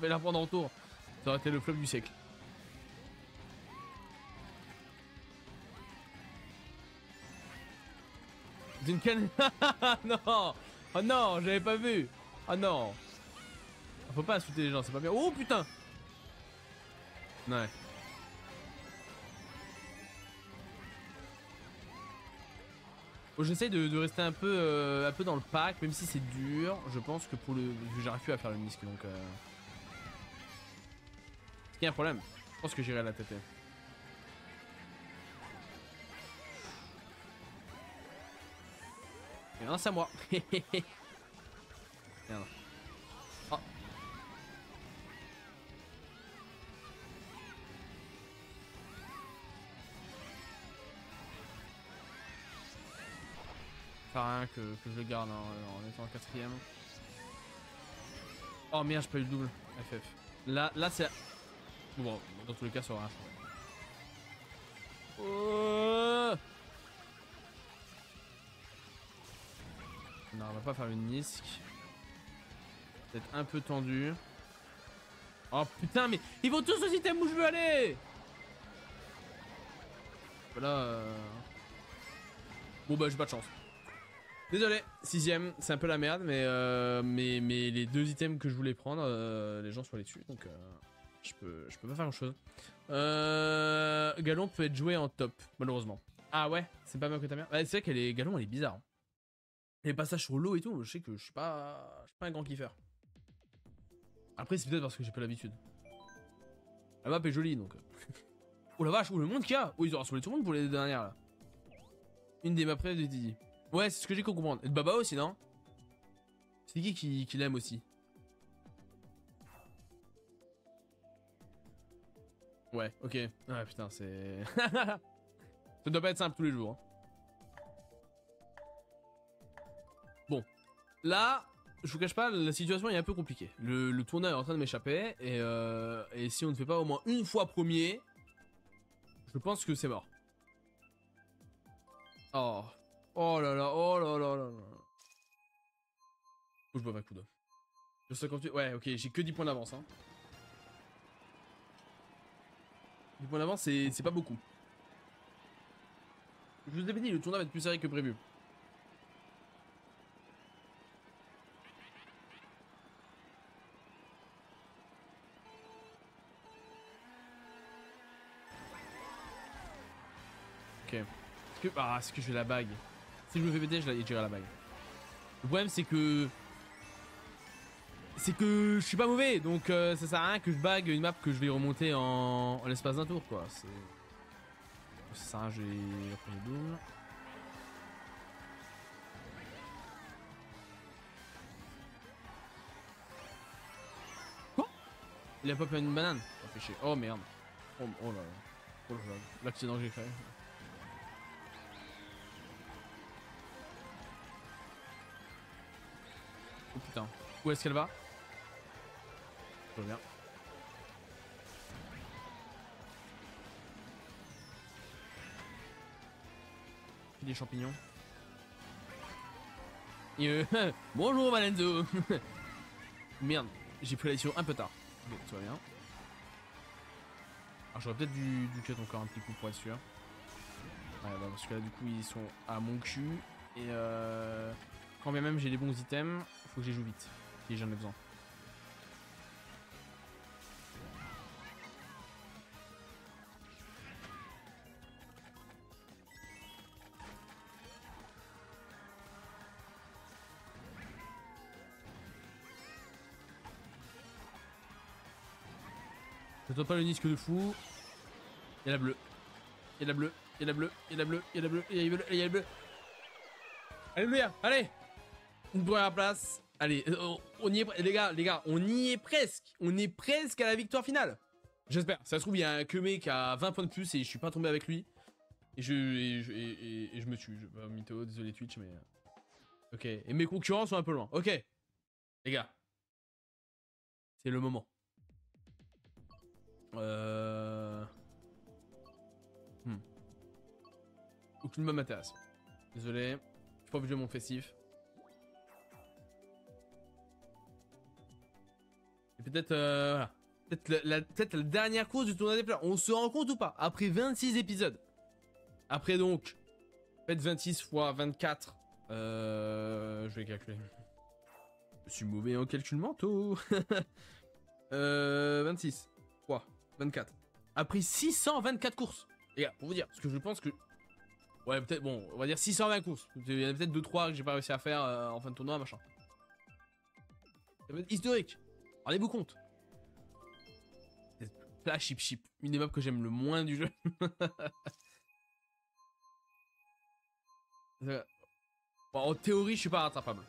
la prendre en tour. Ça aurait été le flop du siècle. D'une canne. Non! Oh non, j'avais pas vu! Oh non! Faut pas insulter les gens, c'est pas bien. Oh putain! Ouais. Bon, j'essaye de rester un peu dans le pack, même si c'est dur. Je pense que j'arrive plus à faire le misc, donc... Est-ce qu'il y a un problème? Je pense que j'irai à la tête. Et non, c'est à moi. Merde. Oh. Pas rien que je le garde en étant en quatrième. Oh merde, j'ai pas eu le double. FF. Là c'est... Bon, dans tous les cas, ça aura rien changé. Non, on va pas faire une Nisk. Peut-être un peu tendu. Oh putain, mais ils vont tous aux items où je veux aller. Voilà. Bon bah j'ai pas de chance. Désolé, 6ème, c'est un peu la merde, mais les 2 items que je voulais prendre, les gens sont allés dessus, donc je peux pas faire grand chose. Galon peut être joué en top, malheureusement. Ah ouais, c'est pas mal que ta mère. Ouais, c'est vrai qu'elle Galon, elle est bizarre. Hein. Les passages sur l'eau et tout, je sais que je suis pas un grand kiffeur. Après, c'est peut-être parce que j'ai pas l'habitude. La map est jolie, donc. Oh la vache, oh le monde qu'il y a. Oh, ils ont rassemblé tout le monde pour les 2 dernières là. Une des maps près de Didi. Ouais, c'est ce que j'ai compris. Et de Baba aussi, non? C'est qui l'aime aussi? Ouais, ok. Ah putain, c'est... Ça doit pas être simple tous les jours. Hein. Bon. Là, je vous cache pas, la situation est un peu compliquée. Le tournoi est en train de m'échapper. Et si on ne fait pas au moins une fois premier, je pense que c'est mort. Oh. Oh là là, oh là là là là. Faut que je boive un coup d'eau. 58, ouais, ok, j'ai que 10 points d'avance. Hein. 10 points d'avance, c'est pas beaucoup. Je vous avais dit, le tournoi va être plus serré que prévu. Ok. Est-ce que je vais la bague? Si je me fais péter, j'irai à la bague. Le problème, c'est que... je suis pas mauvais, donc ça sert à rien que je bague une map que je vais remonter en l'espace d'un tour, quoi. C'est... Ça sert à rien, j'ai le premier boom. Quoi? Il a pas plein une banane? Ça fait chier. Oh merde. Oh là là. Oh là là. L'accident que j'ai fait. Oh putain. Où est-ce qu'elle va? Je reviens. Des champignons. Bonjour Valenzo. Merde, j'ai pris la décision un peu tard. Ok, tout va bien. Alors j'aurais peut-être dû cut encore un petit coup pour être sûr. Ouais, bah, parce que là du coup ils sont à mon cul. Et quand bien même j'ai les bons items, faut que je les joue vite. Si j'en ai besoin. Je dois pas le disque de fou. Il y a la bleue. Il y a la bleue. Il y a la bleue. Il y a la bleue. Il y a la bleue. Il y a la bleue. Il y a la bleue. Alléluia. Allez. Une première place. Allez. On y est. Les gars. On y est presque. On est presque à la victoire finale. J'espère. Ça se trouve, il y a un Kemé qui a 20 points de plus et je suis pas tombé avec lui. Et je me tue. Je vais mytho. Désolé Twitch, mais. Ok. Et mes concurrents sont un peu loin. Ok. Les gars. C'est le moment. Aucune ne m'intéresse. Désolé. J'ai pas envie de jouer mon festif. Et peut-être voilà. Peut-être la dernière course du tournoi des fleurs. On se rend compte ou pas? Après 26 épisodes. Après donc. Faites 26 fois 24. Je vais calculer. Je suis mauvais en calcul mentaux. 26 fois 24. Après 624 courses. Les gars, pour vous dire. Parce que je pense que. Ouais, peut-être, bon, on va dire 620 courses. Il y en a peut-être 2-3 que j'ai pas réussi à faire en fin de tournoi, machin. Ça va être historique. Rendez-vous compte. Flash Chip Chip, une des maps que j'aime le moins du jeu. Bon, en théorie, je suis pas rattrapable.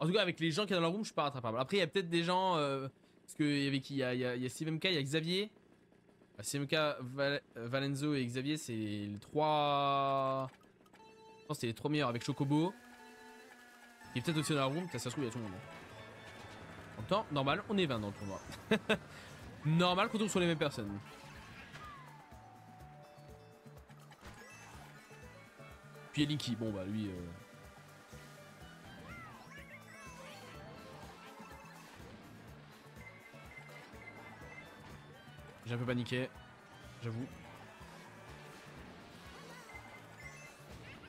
En tout cas, avec les gens qui sont dans la room, je suis pas rattrapable. Après, il y a peut-être des gens. Parce qu'il y avait qui? Il y a Steve MK, il y a Xavier. Steve MK, Valenzo et Xavier, c'est les 3. Je pense que c'est les 3 meilleurs avec Chocobo. Il est peut-être aussi dans la room, ça se trouve, il y a tout le monde. En même temps, normal, on est 20 dans le tournoi. Normal qu'on tombe sur les mêmes personnes. Puis il y a Linky, bon bah lui. J'ai un peu paniqué, j'avoue.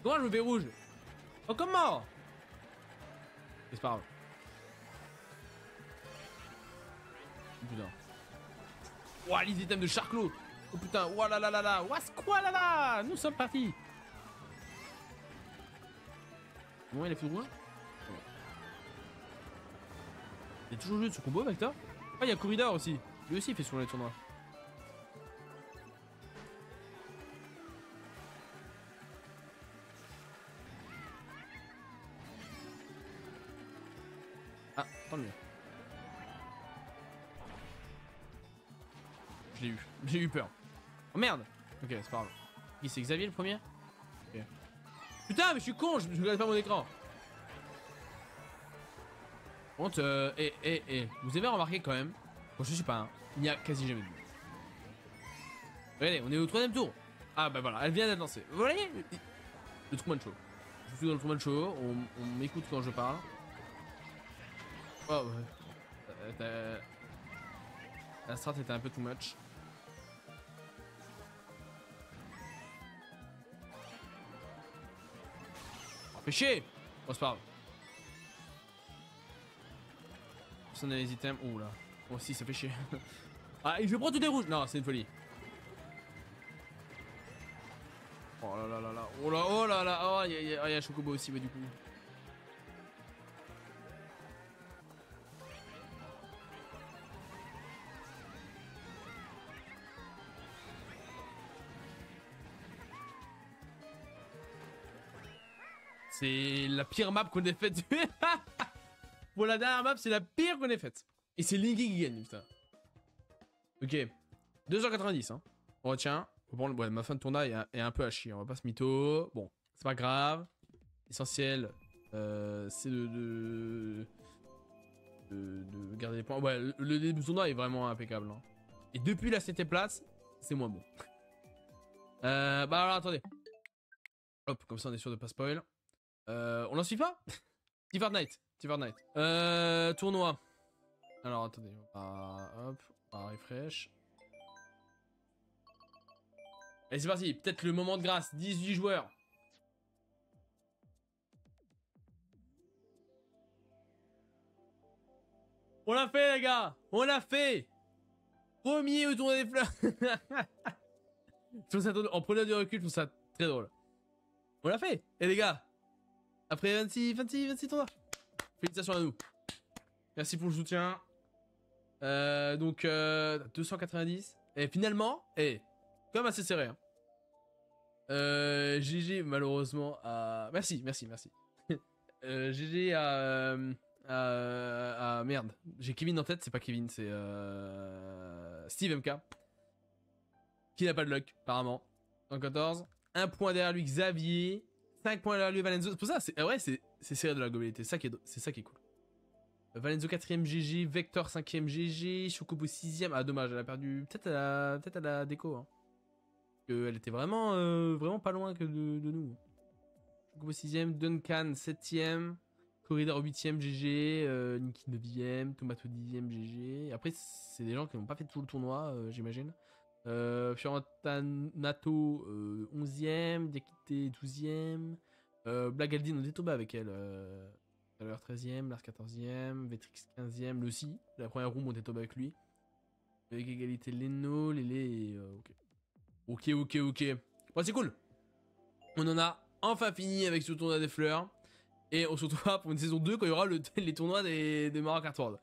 Comment je me fais rouge? Oh comment? C'est pas grave. Oh, putain. Ouah, les items de Charclos. Oh putain, ouah là là là là. Ouah, quoi là là. Nous sommes partis. Comment il a fait rouge? Il a toujours joué de ce combo avec toi? Ah, il y a Corridor aussi. Lui aussi il fait souvent les tournois. Ah, tant mieux. J'ai eu peur. Oh merde. Ok, c'est pas grave. Qui c'est Xavier le premier? Ok. Putain, mais je suis con, je regarde pas mon écran. Par contre, vous avez remarqué quand même, quand je suis pas un, il n'y a quasi jamais de but. Regardez, on est au 3ème tour. Ah bah voilà, elle vient d'être lancée. Vous voyez le Truman Show. Je suis dans le Truman Show, on m'écoute quand je parle. Oh ouais. La strat était un peu too much. Oh, fais chier. Bon, c'est pas grave. Personne n'a les items. Oh là. Oh si, ça fait chier. Ah, et je prends tous les rouges. Non, c'est une folie. Oh là là là là. Oh là, oh là là. Oh, il y a Chocobo aussi, mais du coup. C'est la pire map qu'on ait faite. Pour la dernière map, c'est la pire qu'on ait faite. Et c'est Linky qui gagne, putain. Ok. 2h90, hein. On retient. Bon, ouais, ma fin de tournoi est un peu à chier. On va pas se mytho. Bon, c'est pas grave. L'essentiel, c'est de garder les points. Ouais, le début du tournoi est vraiment impeccable. Hein. Et depuis la 7ème place, c'est moins bon. Bah alors, attendez. Hop, comme ça on est sûr de pas spoil. On n'en suit pas? Petit Fortnite. Petit Fortnite. Tournoi. Alors, attendez. On va... Hop. On va refresh. Allez, c'est parti. Peut-être le moment de grâce. 18 joueurs. On l'a fait, les gars. On l'a fait. Premier au tournoi des fleurs. Je trouve ça en prenant du recul, je trouve ça très drôle. On l'a fait. Et les gars, après 26 tournois. Félicitations à nous. Merci pour le soutien. Donc 290. Et finalement, quand même assez serré. Hein. GG malheureusement à... Merci. GG à... Merde. J'ai Kevin en tête, c'est pas Kevin, c'est Steve MK. Qui n'a pas de luck, apparemment. 114. 1 point derrière lui, Xavier. 5 points derrière lui, Valenzo. C'est pour ça, c'est vrai, c'est serré de la globalité. C'est ça qui est cool. Valenzo 4ème GG, Vector 5ème GG, Chocobo 6ème. Ah, dommage, elle a perdu. Peut-être à la déco. Hein. Elle était vraiment pas loin que de nous. Chocobo 6ème, Duncan 7ème, Corridor 8ème GG, Niki 9ème, Tomato 10ème GG. Après, c'est des gens qui n'ont pas fait tout le tournoi, j'imagine. Fiorentanato 11ème, Diakité 12ème, Blagaldine on était tombé avec elle, alors 13ème, Lars 14ème, Vetrix 15ème, le si, la première room on était tombé avec lui, avec égalité Leno, Lélé, ok. Bon c'est cool, on en a enfin fini avec ce tournoi des fleurs, et on se retrouvera pour une saison 2 quand il y aura les tournois des Mario Kart World.